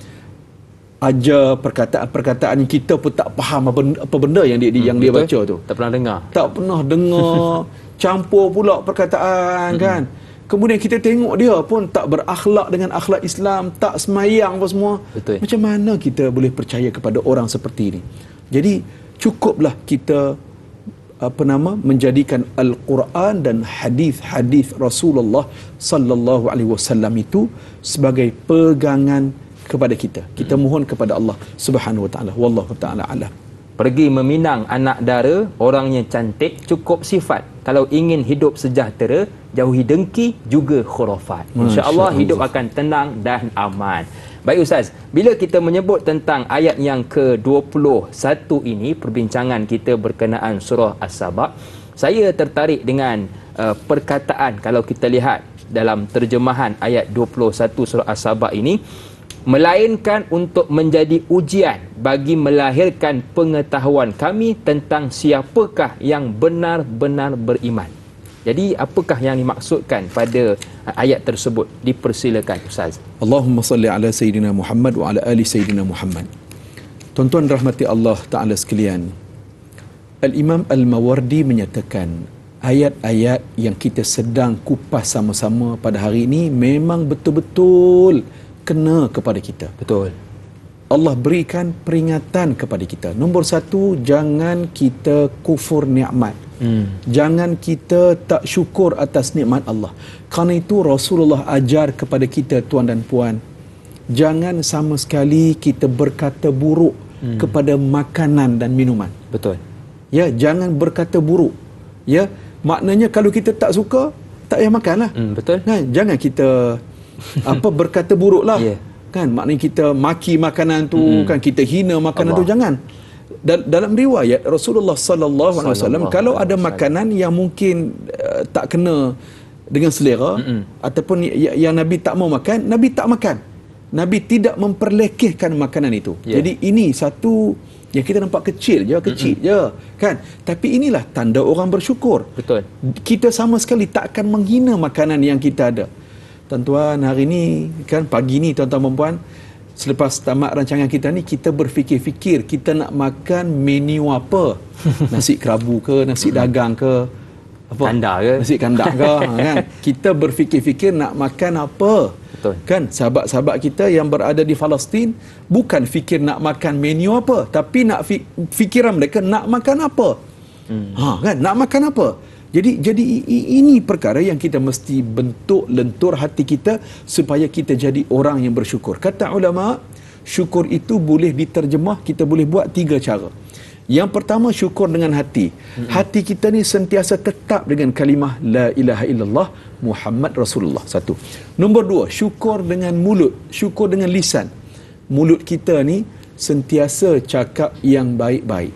Ajar perkataan-perkataan yang kita pun tak faham apa benda yang dia baca tu. Tak pernah dengar. Tak pernah dengar. Campur pula perkataan kan. Kemudian kita tengok dia pun tak berakhlak dengan akhlak Islam, tak semayang apa semua. Betul. Macam mana kita boleh percaya kepada orang seperti ini? Jadi cukuplah kita menjadikan Al-Quran dan hadis-hadis Rasulullah sallallahu alaihi wasallam itu sebagai pegangan kepada kita. Kita mohon kepada Allah Subhanahu wa taala. Wallahu taala alam. Pergi meminang anak dara, orangnya cantik, cukup sifat. Kalau ingin hidup sejahtera, jauhi dengki juga khurafat. Insya-Allah hidup akan tenang dan aman. Baik Ustaz, bila kita menyebut tentang ayat yang ke-21 ini, perbincangan kita berkenaan surah As-Saba, saya tertarik dengan perkataan, kalau kita lihat dalam terjemahan ayat 21 surah As-Saba ini, melainkan untuk menjadi ujian bagi melahirkan pengetahuan kami tentang siapakah yang benar-benar beriman. Jadi apakah yang dimaksudkan pada ayat tersebut? Dipersilakan Ustaz. Allahumma salli ala Sayyidina Muhammad wa ala ali Sayyidina Muhammad. Tuan-tuan rahmati Allah Ta'ala sekalian, Al-Imam Al-Mawardi menyatakan ayat-ayat yang kita sedang kupas sama-sama pada hari ini memang betul-betul kena kepada kita. Betul. Allah berikan peringatan kepada kita. Nombor satu, jangan kita kufur nikmat. Jangan kita tak syukur atas nikmat Allah. Kerana itu Rasulullah ajar kepada kita, tuan dan puan, jangan sama sekali kita berkata buruk kepada makanan dan minuman. Betul. Ya, jangan berkata buruk. Ya, maknanya kalau kita tak suka, tak payah makanlah. Betul. Nah, jangan kita berkata buruk lah. Yeah. Kan, maknanya kita maki makanan tu, kan kita hina makanan Allah. tu, jangan. Dalam riwayat Rasulullah sallallahu alaihi wasallam, kalau ada makanan yang mungkin tak kena dengan selera ataupun yang Nabi tak mau makan, Nabi tak makan. Nabi tidak memperlekehkan makanan itu. Yeah. Jadi ini satu yang kita nampak kecil je kan, tapi inilah tanda orang bersyukur. Betul. Kita sama sekali tak akan menghina makanan yang kita ada. Tuan-tuan, hari ni kan, pagi ni tuan-tuan dan puan, selepas tamat rancangan kita ni, kita berfikir-fikir kita nak makan menu apa. Nasi kerabu ke, nasi dagang ke, apa? Kandar ke? Nasi kandar ke, kan? Kita berfikir-fikir nak makan apa. Betul. Kan, sahabat-sahabat kita yang berada di Palestin bukan fikir nak makan menu apa, tapi nak fikiran mereka nak makan apa. Kan, nak makan apa. Jadi ini perkara yang kita mesti bentuk lentur hati kita supaya kita jadi orang yang bersyukur. Kata ulama, syukur itu boleh diterjemah, kita boleh buat 3 cara. Yang pertama, syukur dengan hati. Hati kita ni sentiasa tetap dengan kalimah la ilaha illallah Muhammad Rasulullah. 1. Nombor 2, syukur dengan mulut, syukur dengan lisan. Mulut kita ni sentiasa cakap yang baik-baik.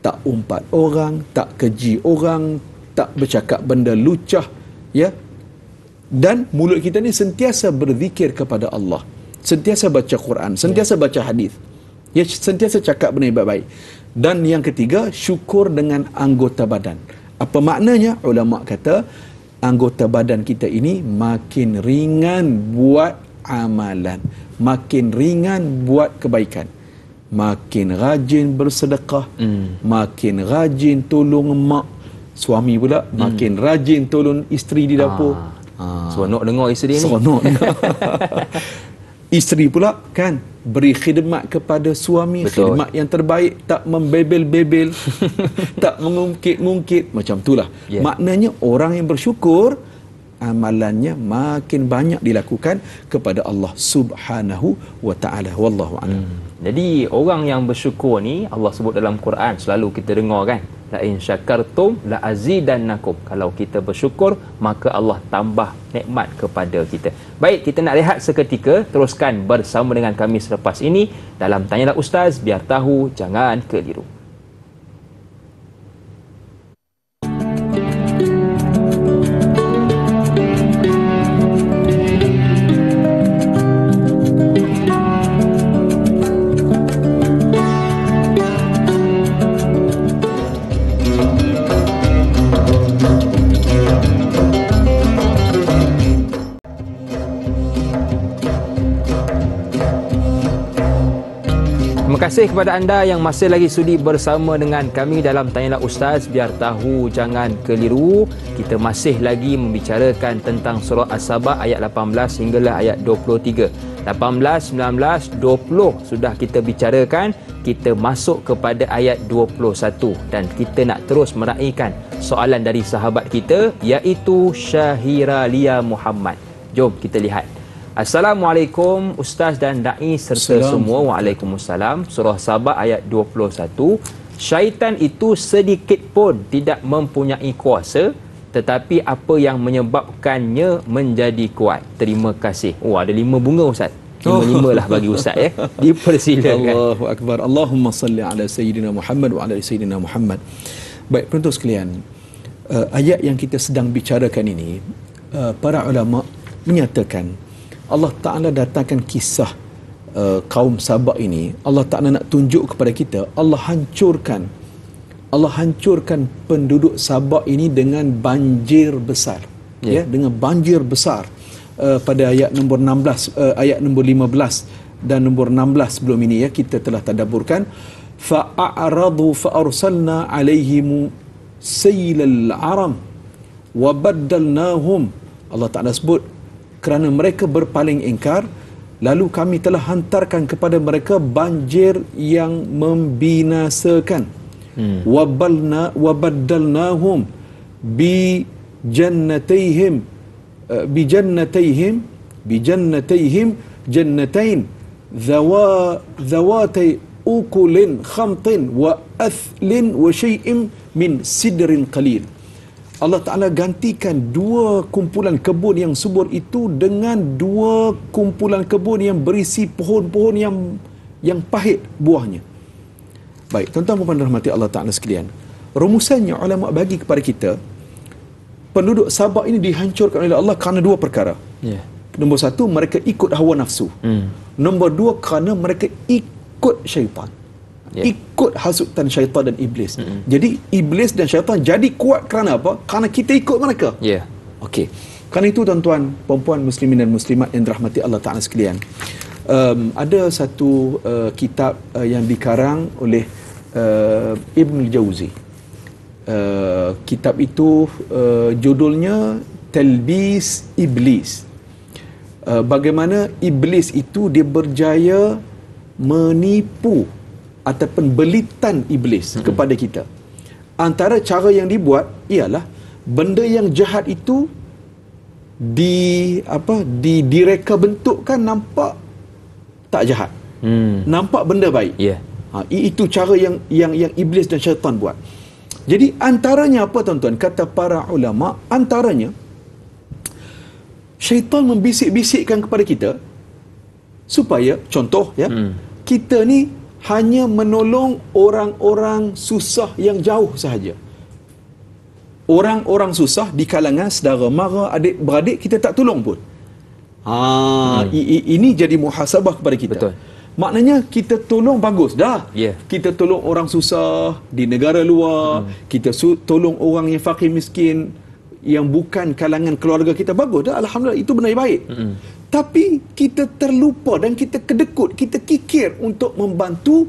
Tak umpat orang, tak keji orang, tak bercakap benda lucah, ya. Dan mulut kita ni sentiasa berzikir kepada Allah, sentiasa baca Quran, sentiasa baca hadis, ya, sentiasa cakap benda yang baik-baik. Dan yang ketiga, syukur dengan anggota badan. Apa maknanya? Ulama kata anggota badan kita ini makin ringan buat amalan, makin ringan buat kebaikan, makin rajin bersedekah, makin rajin tolong mak. Suami pula makin rajin tolong isteri di dapur. Seronok dengar isteri ni. Seronok dengar. Isteri pula kan beri khidmat kepada suami. Betul. Khidmat yang terbaik, tak membebel-bebel, tak mengungkit-ungkit, macam itulah. Yeah. Maknanya orang yang bersyukur, amalannya makin banyak dilakukan kepada Allah Subhanahu wa taala. Wallahu a'lam. Jadi orang yang bersyukur ni Allah sebut dalam Quran, selalu kita dengar kan, la in syakartum la azidannakum. Kalau kita bersyukur, maka Allah tambah nikmat kepada kita. Baik, kita nak rehat seketika, teruskan bersama dengan kami selepas ini dalam Tanyalah Ustaz, biar tahu jangan keliru. Terima kasih kepada anda yang masih lagi sudi bersama dengan kami dalam Tanyalah Ustaz, biar tahu jangan keliru. Kita masih lagi membicarakan tentang surah As-Saba ayat 18 hinggalah ayat 23. 18, 19, 20 sudah kita bicarakan. Kita masuk kepada ayat 21 dan kita nak terus meraihkan soalan dari sahabat kita, iaitu Syahira Lia Muhammad. Jom kita lihat. Assalamualaikum Ustaz dan Da'i serta semua. Waalaikumsalam. Surah Sabah ayat 21. Syaitan itu sedikit pun tidak mempunyai kuasa, tetapi apa yang menyebabkannya menjadi kuat. Terima kasih. Oh, ada 5 bunga Ustaz. 5 lah bagi Ustaz ya. Dipersilakan. Allahu Akbar. Allahumma salli ala Sayyidina Muhammad wa ala Sayyidina Muhammad. Baik, penonton sekalian, ayat yang kita sedang bicarakan ini, para ulama menyatakan Allah Ta'ala datangkan kisah kaum Sabak ini. Allah Ta'ala nak tunjuk kepada kita, Allah hancurkan penduduk Sabak ini dengan banjir besar. Ya, dengan banjir besar. Pada ayat nombor 16, ayat nombor 15 dan nombor 16 sebelum ini ya, kita telah tadabburkan. Fa'aradu fa'arsalna alaihim saylal aram wa baddalnahum. Allah Ta'ala sebut kerana mereka berpaling ingkar, lalu kami telah hantarkan kepada mereka banjir yang membinasakan. Wabaddalnahum bi jannatayhim jannatain zawatay ukulin khamtin wa athlin wa syai'in min sidrin qalil. Allah Ta'ala gantikan 2 kumpulan kebun yang subur itu dengan 2 kumpulan kebun yang berisi pohon-pohon yang pahit buahnya. Baik, tuan-tuan dan puan rahmati Allah Ta'ala sekalian, rumusannya ulama bagi kepada kita, penduduk Sabak ini dihancurkan oleh Allah kerana 2 perkara. Nombor 1, mereka ikut hawa nafsu. Nombor 2, kerana mereka ikut syaitan. Ikut hasutan syaitan dan iblis. Jadi iblis dan syaitan jadi kuat kerana apa? Kerana kita ikut mereka. Okey. Kerana itu tuan-tuan, puan-puan muslimin dan muslimat yang dirahmati Allah Ta'ala sekalian, ada satu kitab yang dikarang oleh Ibn Jauzi. Kitab itu judulnya Talbis Iblis. Bagaimana iblis itu dia berjaya menipu ataupun belitan iblis kepada kita. Antara cara yang dibuat ialah benda yang jahat itu direka bentukkan nampak tak jahat. Nampak benda baik. Itu cara yang iblis dan syaitan buat. Jadi antaranya apa tuan-tuan? Kata para ulama, antaranya syaitan membisik-bisikkan kepada kita supaya, contoh ya, kita ni hanya menolong orang-orang susah yang jauh sahaja. Orang-orang susah di kalangan saudara mara, adik-beradik, kita tak tolong pun. Ini jadi muhasabah kepada kita. Betul. Maknanya kita tolong bagus dah. Kita tolong orang susah di negara luar, kita tolong orang yang fakir miskin yang bukan kalangan keluarga kita, bagus dah, alhamdulillah, itu benda yang baik. Tapi kita terlupa dan kita kedekut, kita kikir untuk membantu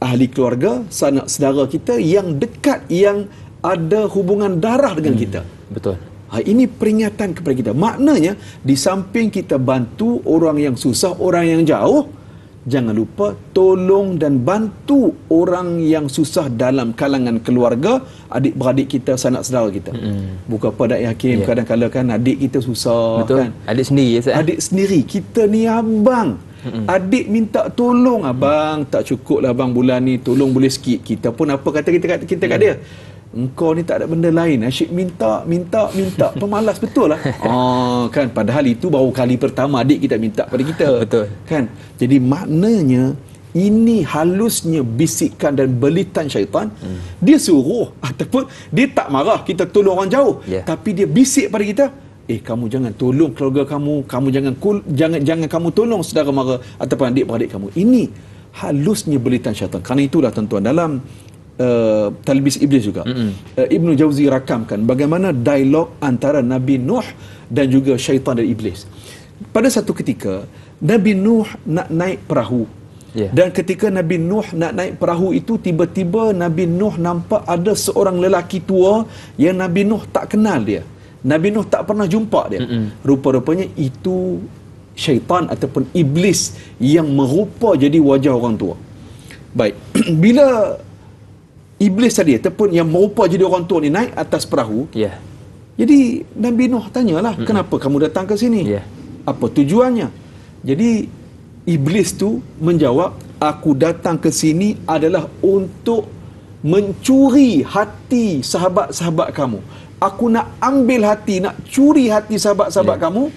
ahli keluarga, sanak saudara kita yang dekat, yang ada hubungan darah dengan kita. Betul. Ini peringatan kepada kita. Maknanya di samping kita bantu orang yang susah, orang yang jauh, jangan lupa tolong dan bantu orang yang susah dalam kalangan keluarga, adik-beradik kita, sanak saudara kita. Bukan pada Hakim, kadang-kadang kan adik kita susah. Betul. Kan? Adik sendiri, Ustaz. Adik sendiri. Kita ni abang. Adik minta tolong, abang tak cukup lah abang bulan ni, tolong boleh sikit. Kita pun apa kata kita kat dia? Engkau ni tak ada benda lain, asyik minta. Pemalas betul lah. Kan, padahal itu baru kali pertama adik kita minta pada kita. Betul. Kan? Jadi maknanya ini halusnya bisikan dan belitan syaitan. Dia suruh ataupun dia tak marah kita tolong orang jauh, tapi dia bisik pada kita, kamu jangan tolong keluarga kamu jangan kamu tolong saudara mara ataupun adik-beradik kamu. Ini halusnya belitan syaitan. Kerana itulah tuan-tuan, dalam Talbis Iblis juga Ibnu Jauzi rakamkan bagaimana dialog antara Nabi Nuh dan juga syaitan dan iblis. Pada satu ketika Nabi Nuh nak naik perahu, dan ketika Nabi Nuh nak naik perahu itu, tiba-tiba Nabi Nuh nampak ada seorang lelaki tua yang Nabi Nuh tak kenal dia. Nabi Nuh tak pernah jumpa dia. Rupa-rupanya itu syaitan ataupun iblis yang merupa jadi wajah orang tua. Baik, bila iblis tadi ataupun yang merupa jadi orang tua ni naik atas perahu, jadi Nabi Nuh tanyalah, kenapa kamu datang ke sini? Apa tujuannya? Jadi iblis tu menjawab, aku datang ke sini adalah untuk mencuri hati sahabat-sahabat kamu. Aku nak ambil hati, nak curi hati sahabat-sahabat kamu,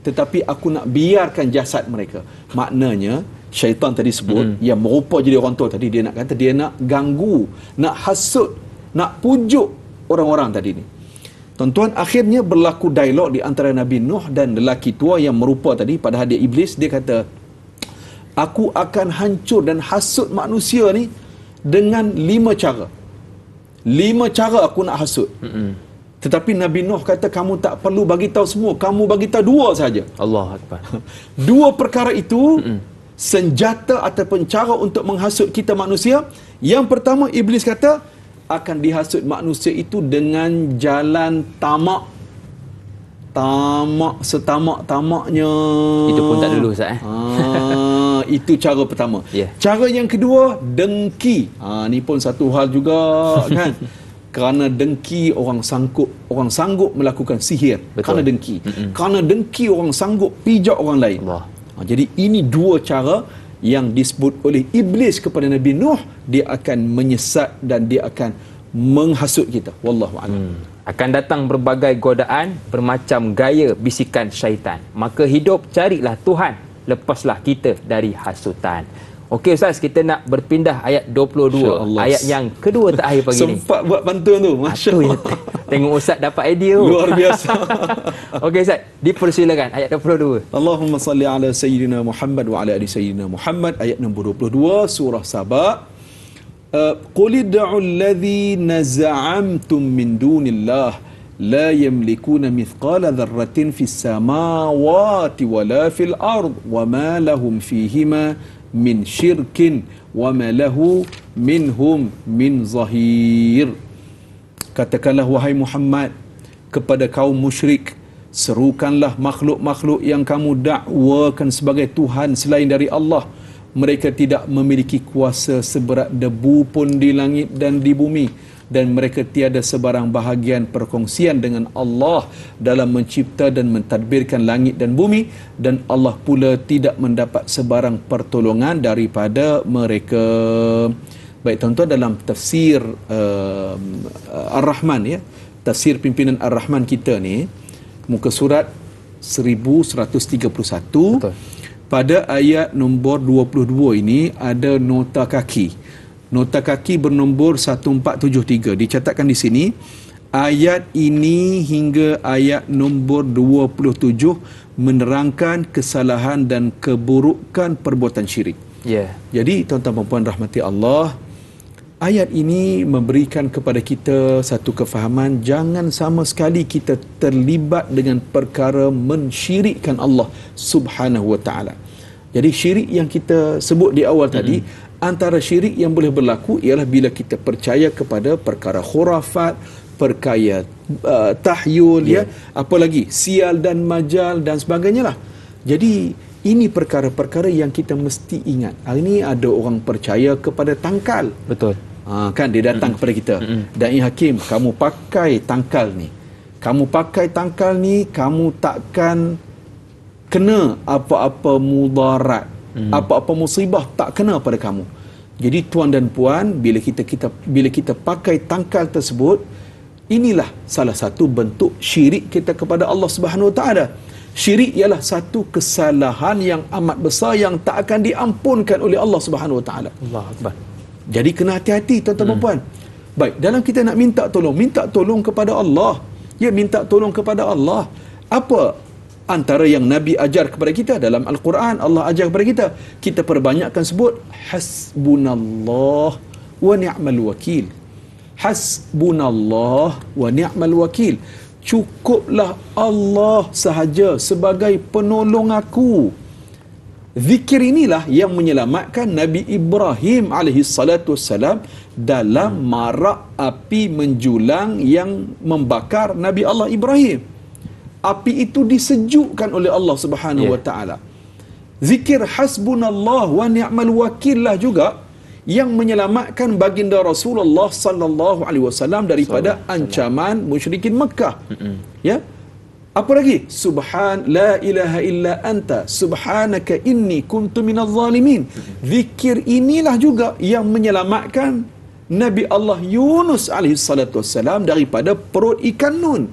tetapi aku nak biarkan jasad mereka. Maknanya syaitan tadi sebut yang merupa jadi orang tua tadi, dia nak kata dia nak ganggu, nak hasut, nak pujuk orang-orang tadi ni. Tuan-tuan, akhirnya berlaku dialog di antara Nabi Nuh dan lelaki tua yang merupa tadi, padahal dia iblis. Dia kata, aku akan hancur dan hasut manusia ni dengan 5 cara. 5 cara aku nak hasut. Tetapi Nabi Nuh kata, kamu tak perlu bagi tahu semua, kamu bagi tahu 2 saja. Allah Akbar. 2 perkara itu senjata ataupun cara untuk menghasut kita manusia. Yang pertama, iblis kata akan dihasut manusia itu dengan jalan tamak. Tamak setamak-tamaknya. Itu pun tak dulu, Ustaz. Itu cara pertama. Cara yang kedua, dengki. Ni pun satu hal juga kan. Kerana dengki orang sanggup melakukan sihir. Kerana dengki. Kerana dengki orang sanggup pijak orang lain. Jadi ini 2 cara yang disebut oleh iblis kepada Nabi Nuh. Dia akan menyesat dan dia akan menghasut kita. Wallahu a'lam. Akan datang berbagai godaan, bermacam gaya bisikan syaitan. Maka hidup carilah Tuhan, lepaslah kita dari hasutan. Okey Ustaz, kita nak berpindah ayat 22. Ayat yang kedua terakhir pagi ni. Sempat buat bantuan tu. Masya-Allah. Tengok Ustaz dapat idea. Luar biasa. Okey Ustaz, dipersilakan ayat 22. Allahumma salli ala sayyidina Muhammad wa ala ali sayyidina Muhammad, ayat nombor 22 surah Saba. Qul id'u alladhina za'amtum min dunillah la yamlikuna mithqala dharratin fis samawati wala fil ard wa ma lahum fihima min syirkin wa ma lahu minhum min zahir. Katakanlah wahai Muhammad kepada kaum musyrik, serukanlah makhluk-makhluk yang kamu dakwakan sebagai Tuhan selain dari Allah. Mereka tidak memiliki kuasa seberat debu pun di langit dan di bumi, dan mereka tiada sebarang bahagian perkongsian dengan Allah dalam mencipta dan mentadbirkan langit dan bumi, dan Allah pula tidak mendapat sebarang pertolongan daripada mereka. Baik tuan-tuan, dalam tafsir Ar-Rahman, tafsir pimpinan Ar-Rahman kita ni, muka surat 1131. Betul. Pada ayat nombor 22 ini ada nota kaki. Nota kaki bernombor 1473. Dicatatkan di sini, ayat ini hingga ayat nombor 27 menerangkan kesalahan dan keburukan perbuatan syirik. Jadi tuan-tuan dan puan rahmati Allah, ayat ini memberikan kepada kita satu kefahaman, jangan sama sekali kita terlibat dengan perkara mensyirikkan Allah Subhanahu wa taala. Jadi syirik yang kita sebut di awal tadi, antara syirik yang boleh berlaku ialah bila kita percaya kepada perkara khurafat, perkara tahyul, apa lagi sial dan majal dan sebagainya lah. Jadi Ini perkara-perkara yang kita mesti ingat. Hari ini ada orang percaya kepada tangkal. Betul. Kan dia datang kepada kita. Dai Hakim, kamu pakai tangkal ni. Kamu pakai tangkal ni, kamu takkan kena apa-apa mudarat. Apa-apa musibah tak kena pada kamu. Jadi tuan dan puan, bila kita pakai tangkal tersebut, inilah salah satu bentuk syirik kita kepada Allah Subhanahu Wa Taala. Syirik ialah satu kesalahan yang amat besar yang tak akan diampunkan oleh Allah Subhanahu Wa Taala. Allah Akbar. Jadi kena hati-hati tuan-tuan dan puan. Baik, dalam kita nak minta tolong kepada Allah. Ya, minta tolong kepada Allah. Apa antara yang Nabi ajar kepada kita dalam Al-Quran? Allah ajar kepada kita. Kita perbanyakkan sebut hasbunallah wa ni'mal wakil. Hasbunallah wa ni'mal wakil. Cukuplah Allah sahaja sebagai penolong aku. Zikir inilah yang menyelamatkan Nabi Ibrahim alaihissalam dalam marak api menjulang yang membakar Nabi Allah Ibrahim. Api itu disejukkan oleh Allah Subhanahu Wa Taala. Zikir hasbunallah wa ni'mal wakil lah juga yang menyelamatkan baginda Rasulullah sallallahu alaihi wasallam daripada ancaman musyrikin Mekah. Ya. Apa lagi? La ilaha illa anta subhanaka inni kuntu minaz zalimin. Zikir inilah juga yang menyelamatkan Nabi Allah Yunus alaihi salatu wassalam daripada perut ikan nun.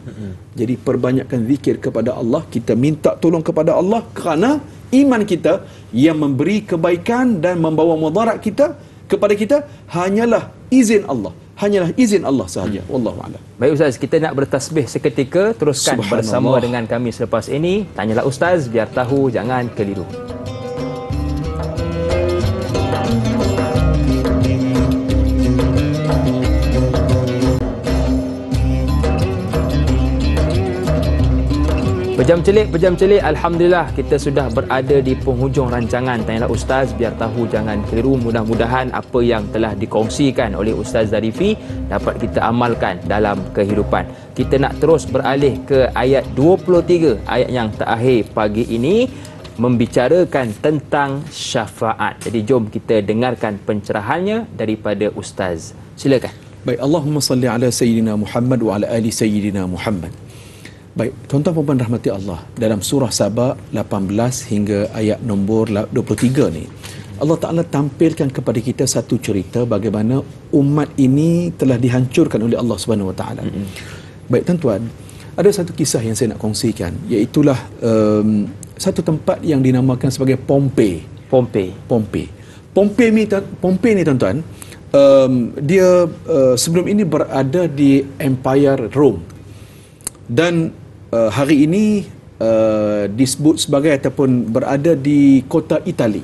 Jadi perbanyakkan zikir kepada Allah, kita minta tolong kepada Allah kerana iman kita yang memberi kebaikan dan membawa mudarat kepada kita hanyalah izin Allah. Hanyalah izin Allah sahaja. Wallahu a'lam. Baik Ustaz, kita nak bertasbih seketika. Teruskan bersama dengan kami selepas ini. Tanyalah Ustaz, biar tahu, jangan keliru. Pejam celik, Alhamdulillah kita sudah berada di penghujung rancangan Tanyalah Ustaz, biar tahu, jangan keliru. Mudah-mudahan apa yang telah dikongsikan oleh Ustaz Zarifi dapat kita amalkan dalam kehidupan. Kita nak terus beralih ke ayat 23, ayat yang terakhir pagi ini, membicarakan tentang syafaat. Jadi jom kita dengarkan pencerahannya daripada Ustaz. Silakan. Baik, Allahumma salli ala Sayyidina Muhammad wa ala ali Sayyidina Muhammad. Baik, tuan-tuan dan puan rahmati Allah, dalam surah Saba 18 hingga ayat nombor 23 ni, Allah Ta'ala tampilkan kepada kita satu cerita bagaimana umat ini telah dihancurkan oleh Allah Subhanahu Wa Ta'ala. Baik tuan-tuan, ada satu kisah yang saya nak kongsikan, iaitulah satu tempat yang dinamakan sebagai Pompei ni tuan-tuan, dia sebelum ini berada di Empire Rome, dan hari ini disebut sebagai ataupun berada di kota Itali.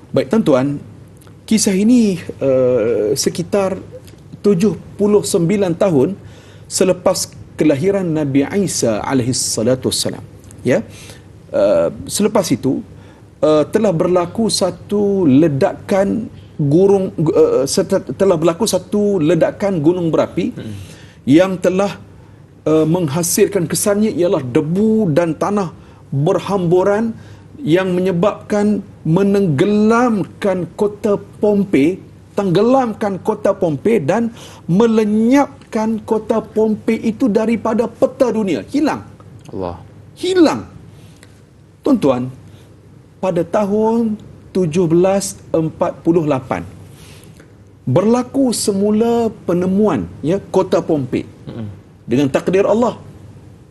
Baik tuan-tuan, kisah ini sekitar 79 tahun selepas kelahiran Nabi Isa alaihi salatu wassalam. Ya. Selepas itu telah berlaku satu ledakan gunung berapi yang telah menghasilkan, kesannya ialah debu dan tanah berhamburan yang menyebabkan menenggelamkan kota Pompei, dan melenyapkan kota Pompei itu daripada peta dunia. Hilang. Tuan-tuan, pada tahun 1748 berlaku semula penemuan kota Pompei. Dengan takdir Allah,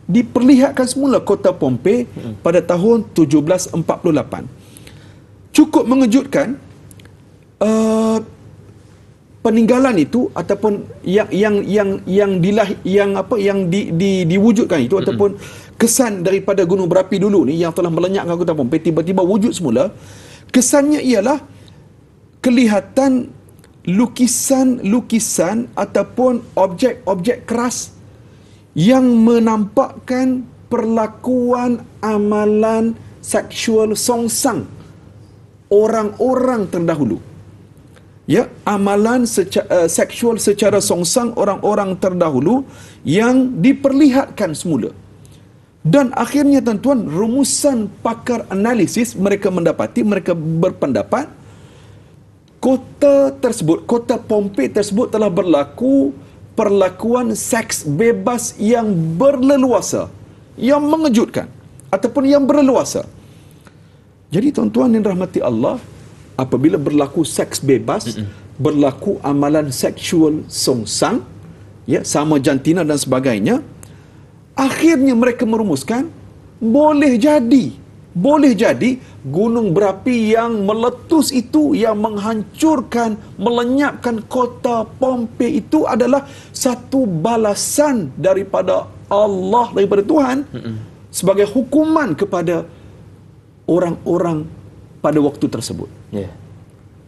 diperlihatkan semula kota Pompei pada tahun 1748. Cukup mengejutkan, peninggalan itu ataupun yang diwujudkan itu ataupun kesan daripada gunung berapi dulu ni yang telah melenyapkan kota Pompei tiba-tiba wujud semula. Kesannya ialah kelihatan lukisan ataupun objek-objek keras yang menampakkan perlakuan amalan seksual songsang orang-orang terdahulu. Ya, amalan seksual secara songsang orang-orang terdahulu yang diperlihatkan semula. Dan akhirnya tuan-tuan, rumusan pakar analisis mereka mendapati, mereka berpendapat kota tersebut, kota Pompei tersebut telah berlaku perlakuan seks bebas yang berleluasa, yang mengejutkan ataupun yang berleluasa. Jadi tuan-tuan yang rahmati Allah, apabila berlaku seks bebas, berlaku amalan seksual songsang, ya, sama jantina dan sebagainya, akhirnya mereka merumuskan boleh jadi gunung berapi yang meletus itu, yang menghancurkan, melenyapkan kota Pompei itu adalah satu balasan daripada Allah, daripada Tuhan, sebagai hukuman kepada orang-orang pada waktu tersebut.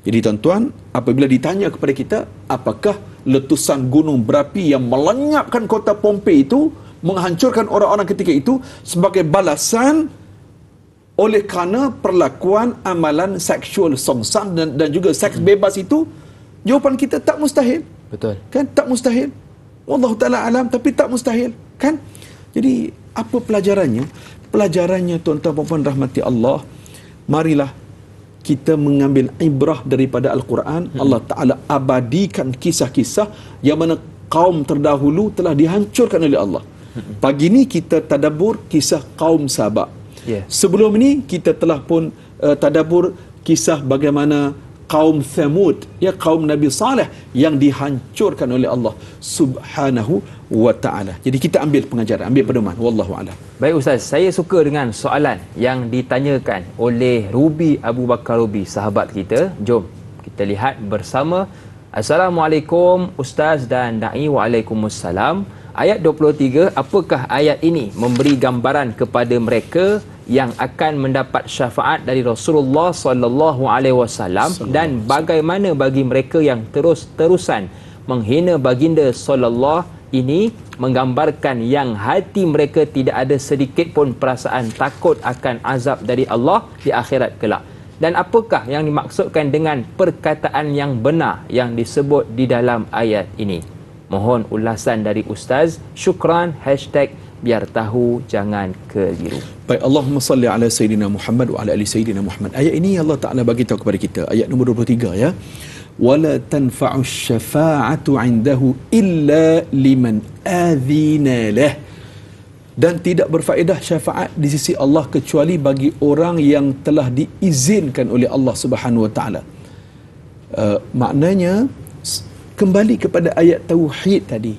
Jadi tuan-tuan, apabila ditanya kepada kita, apakah letusan gunung berapi yang melenyapkan kota Pompei itu, menghancurkan orang-orang ketika itu sebagai balasan oleh kerana perlakuan amalan seksual songsang dan juga seks bebas itu, jawapan kita tak mustahil. Betul. Kan, tak mustahil. Wallahu ta'ala alam, tapi tak mustahil. Kan? Jadi, apa pelajarannya? Pelajarannya, tuan-tuan dan puan rahmati Allah, marilah kita mengambil ibrah daripada Al-Quran. Allah Ta'ala abadikan kisah-kisah yang mana kaum terdahulu telah dihancurkan oleh Allah. Pagi ni kita tadabbur kisah kaum Sabak. Sebelum ini kita telah pun tadabbur kisah bagaimana kaum Thamud, ya, kaum Nabi Saleh yang dihancurkan oleh Allah Subhanahu wa ta'ala. Jadi kita ambil pengajaran, ambil pedoman. Wallahu a'lam. Baik Ustaz, saya suka dengan soalan yang ditanyakan oleh Ruby Abu Bakar Ruby, sahabat kita. Jom kita lihat bersama. Assalamualaikum Ustaz dan Da'i. Waalaikumsalam. Ayat 23, apakah ayat ini memberi gambaran kepada mereka yang akan mendapat syafaat dari Rasulullah sallallahu alaihi wasallam, dan bagaimana bagi mereka yang terus-terusan menghina baginda sallallahu ini menggambarkan yang hati mereka tidak ada sedikit pun perasaan takut akan azab dari Allah di akhirat kelak. Dan apakah yang dimaksudkan dengan perkataan yang benar yang disebut di dalam ayat ini? Mohon ulasan dari Ustaz. Syukran. Biar tahu jangan keliru. Baik, Allahumma salli ala Sayyidina Muhammad wa ala ali Sayyidina Muhammad. Ayat ini Allah Ta'ala bagi tahu kepada kita. Ayat nombor 23, ya. Wala tanfa'u syafa'atu 'indahu illa liman adhina lah. Dan tidak berfaedah syafaat di sisi Allah kecuali bagi orang yang telah diizinkan oleh Allah Subhanahu wa taala. Maknanya kembali kepada ayat tauhid tadi.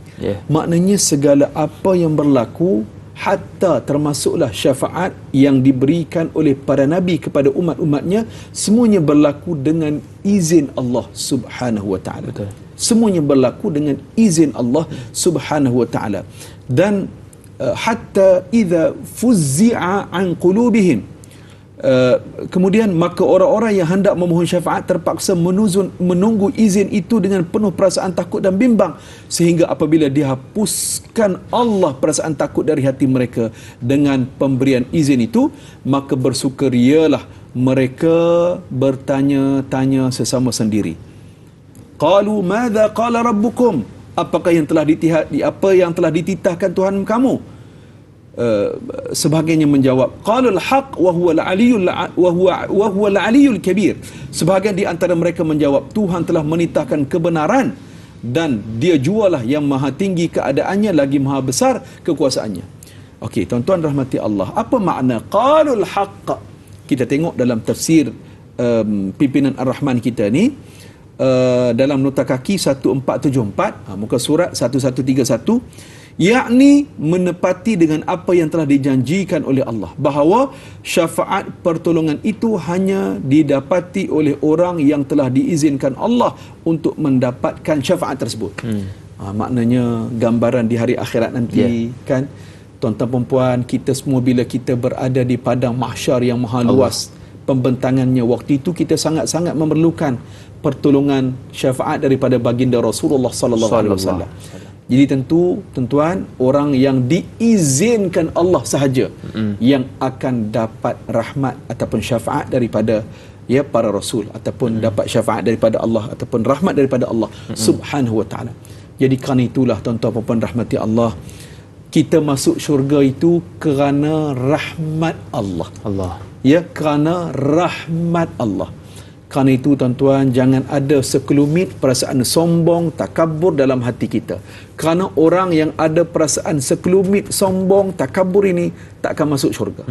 Maknanya segala apa yang berlaku, hatta termasuklah syafaat yang diberikan oleh para nabi kepada umat-umatnya, semuanya berlaku dengan izin Allah Subhanahu wa taala. Semuanya berlaku dengan izin Allah Subhanahu wa taala. Dan hatta idza fuzzi'a an qulubihim, kemudian maka orang-orang yang hendak memohon syafaat terpaksa menunggu izin itu dengan penuh perasaan takut dan bimbang, sehingga apabila dihapuskan Allah perasaan takut dari hati mereka dengan pemberian izin itu, maka bersukarialah mereka bertanya-tanya sesama sendiri. Qalu madza qala rabbukum, apakah yang telah dititahkan Tuhan kamu? Sebahagiannya menjawab qalul haq wa huwa al-aliyyul kabir. Sebahagian di antara mereka menjawab Tuhan telah menitahkan kebenaran dan dia jualah yang maha tinggi keadaannya, lagi maha besar kekuasaannya. Okey, tuan-tuan rahmati Allah, apa makna qalul haq? Kita tengok dalam tafsir pimpinan Ar-Rahman kita ni, dalam nota kaki 1474, muka surat 1131, yakni menepati dengan apa yang telah dijanjikan oleh Allah, bahawa syafaat pertolongan itu hanya didapati oleh orang yang telah diizinkan Allah untuk mendapatkan syafaat tersebut. Maknanya gambaran di hari akhirat nanti, kan, tuan-tuan perempuan, kita semua bila kita berada di padang mahsyar yang maha luas pembentangannya, waktu itu kita sangat-sangat memerlukan pertolongan syafaat daripada baginda Rasulullah sallallahu alaihi wasallam. Jadi tentu, tuan-tuan, orang yang diizinkan Allah sahaja yang akan dapat rahmat ataupun syafaat daripada para rasul, ataupun dapat syafaat daripada Allah ataupun rahmat daripada Allah Subhanahu wa taala. Jadi kerana itulah, tuan-tuan dan puan rahmati Allah, kita masuk syurga itu kerana rahmat Allah. Allah. Ya, kerana rahmat Allah. Kerana itu tuan-tuan, jangan ada sekelumit perasaan sombong, takabur dalam hati kita. Kerana orang yang ada perasaan sekelumit sombong, takabur ini tak akan masuk syurga.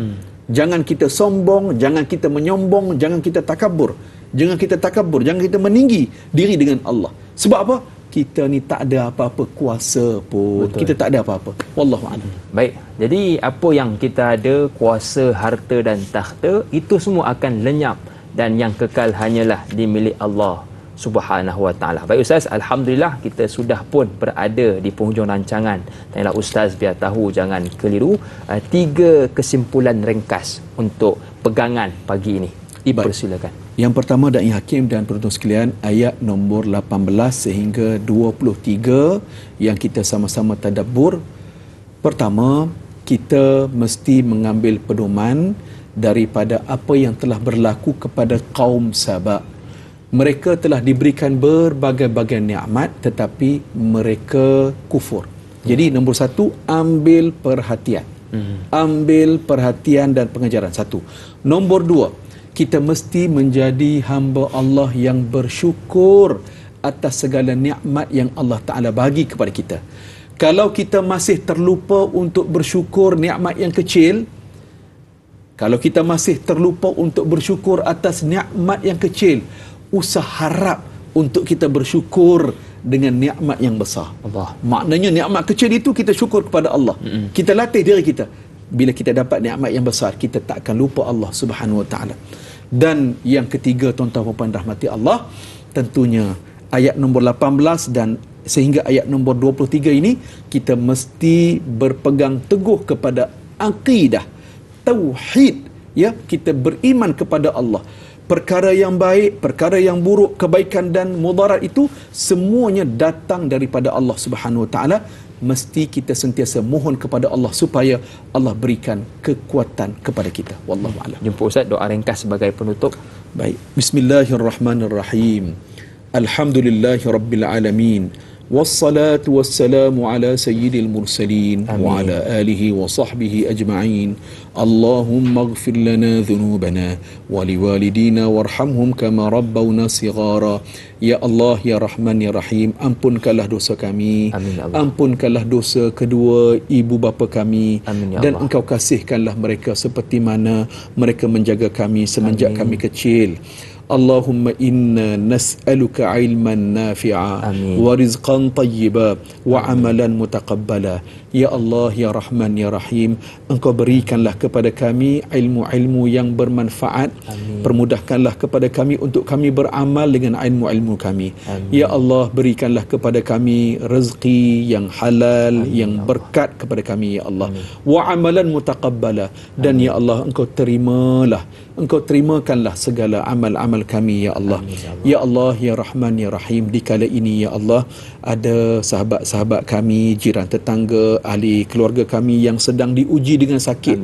Jangan kita sombong, jangan kita menyombong, jangan kita takabur. Jangan kita takabur, jangan kita meninggi diri dengan Allah. Sebab apa? Kita ni tak ada apa-apa kuasa pun. Betul. Kita tak ada apa-apa. Wallahu a'lam. Baik. Jadi apa yang kita ada, kuasa, harta dan takhta, itu semua akan lenyap dan yang kekal hanyalah dimilik Allah Subhanahu wa taala. Baik Ustaz, alhamdulillah kita sudah pun berada di penghujung rancangan. Tanyalah Ustaz biar tahu jangan keliru. 3 kesimpulan ringkas untuk pegangan pagi ini. Dipersilakan. Yang pertama Da'i Hakim dan penonton sekalian, ayat nombor 18 sehingga 23 yang kita sama-sama tadabbur. Pertama, kita mesti mengambil pedoman daripada apa yang telah berlaku kepada kaum Sabak. Mereka telah diberikan berbagai-bagai nikmat tetapi mereka kufur. Jadi nombor 1, ambil perhatian. Ambil perhatian dan pengajaran. 1. Nombor 2, kita mesti menjadi hamba Allah yang bersyukur atas segala nikmat yang Allah Ta'ala bagi kepada kita. Kalau kita masih terlupa untuk bersyukur nikmat yang kecil, kalau kita masih terlupa untuk bersyukur atas nikmat yang kecil, usah harap untuk kita bersyukur dengan nikmat yang besar. Allah. Maknanya nikmat kecil itu kita syukur kepada Allah. Kita latih diri kita. Bila kita dapat nikmat yang besar, kita tak akan lupa Allah Subhanahu wa taala. Dan yang ketiga, tuan-tuan dan puan rahmati Allah, tentunya ayat nombor 18 dan sehingga ayat nombor 23 ini, kita mesti berpegang teguh kepada akidah tauhid, ya, kita beriman kepada Allah. Perkara yang baik, perkara yang buruk, kebaikan dan mudarat itu semuanya datang daripada Allah Subhanahu wa taala. Mesti kita sentiasa mohon kepada Allah supaya Allah berikan kekuatan kepada kita. Wallahu a'lam. Jumpa Ustaz, doa ringkas sebagai penutup. Baik. Bismillahirrahmanirrahim. Alhamdulillahirabbil alamin. Wassalatu wassalamu ala sayyidil mursalin wa ala alihi wa sahbihi ajma'in. Allahumma ighfir lana dhunubana wa liwalidina warhamhum kama rabbawna sighara. Ya Allah, ya Rahman, ya Rahim, ampunkanlah dosa kami. Amin, ya Allah. Ampunkanlah dosa kedua ibu bapa kami. Amin, ya dan Allah. Engkau kasihkanlah mereka seperti mana mereka menjaga kami semenjak kami kecil. Allahumma inna nas'aluka ilman nafi'a wa rizqan tayyiba wa amalan mutaqabbala. Ya Allah, ya Rahman, ya Rahim, Engkau berikanlah kepada kami ilmu-ilmu yang bermanfaat. Permudahkanlah kepada kami untuk kami beramal dengan ilmu-ilmu kami. Ya Allah, berikanlah kepada kami rezeki yang halal, yang berkat kepada kami, ya Allah. Wa amalan mutaqabbala. Dan ya Allah, Engkau terimakanlah segala amal-amal kami, ya Allah. Ya Allah, ya Rahman, ya Rahim, di kala ini, ya Allah, ada sahabat-sahabat kami, jiran tetangga, ahli keluarga kami yang sedang diuji dengan sakit.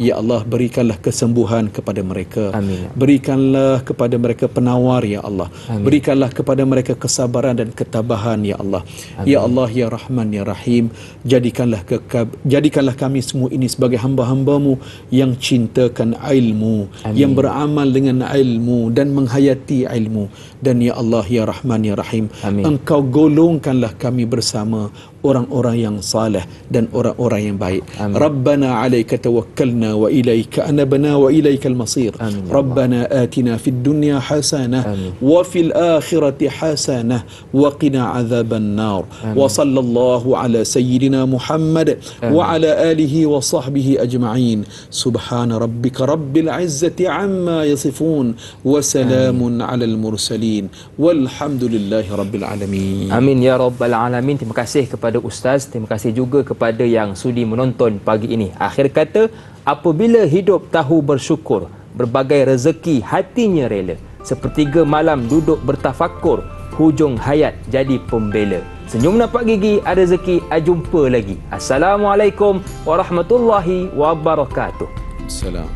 Ya Allah, berikanlah kesembuhan kepada mereka. Berikanlah kepada mereka penawar, ya Allah. Berikanlah kepada mereka kesabaran dan ketabahan, ya Allah. Ya Allah, ya Rahman, ya Rahim, jadikanlah kami semua ini sebagai hamba-hambamu yang cintakan ilmu, yang beramal dengan ilmu dan menghayati ilmu. Dan ya Allah, ya Rahman, ya Rahim, Engkau golongkanlah kami bersama orang-orang yang saleh dan orang-orang yang baik. Rabbana 'alaika tawakkalna wa ilaika anabna wa ilaikal masir. Rabbana atina fid dunya hasanah wa fil akhirati hasanah wa qina adzaban nar. Wa sallallahu ala sayyidina Muhammad wa ala alihi wa sahbihi ajma'in. Subhana rabbika rabbil izzati amma yasifun wa salamun alal mursalin walhamdulillahi rabbil alamin. Amin ya rabbal alamin. Terima kasih kepada Ustaz, terima kasih juga kepada yang sudi menonton pagi ini. Akhir kata, apabila hidup tahu bersyukur, berbagai rezeki hatinya rela. Sepertiga malam duduk bertafakur, hujung hayat jadi pembela. Senyum nampak gigi, ada rezeki, jumpa lagi. Assalamualaikum warahmatullahi wabarakatuh. Salam.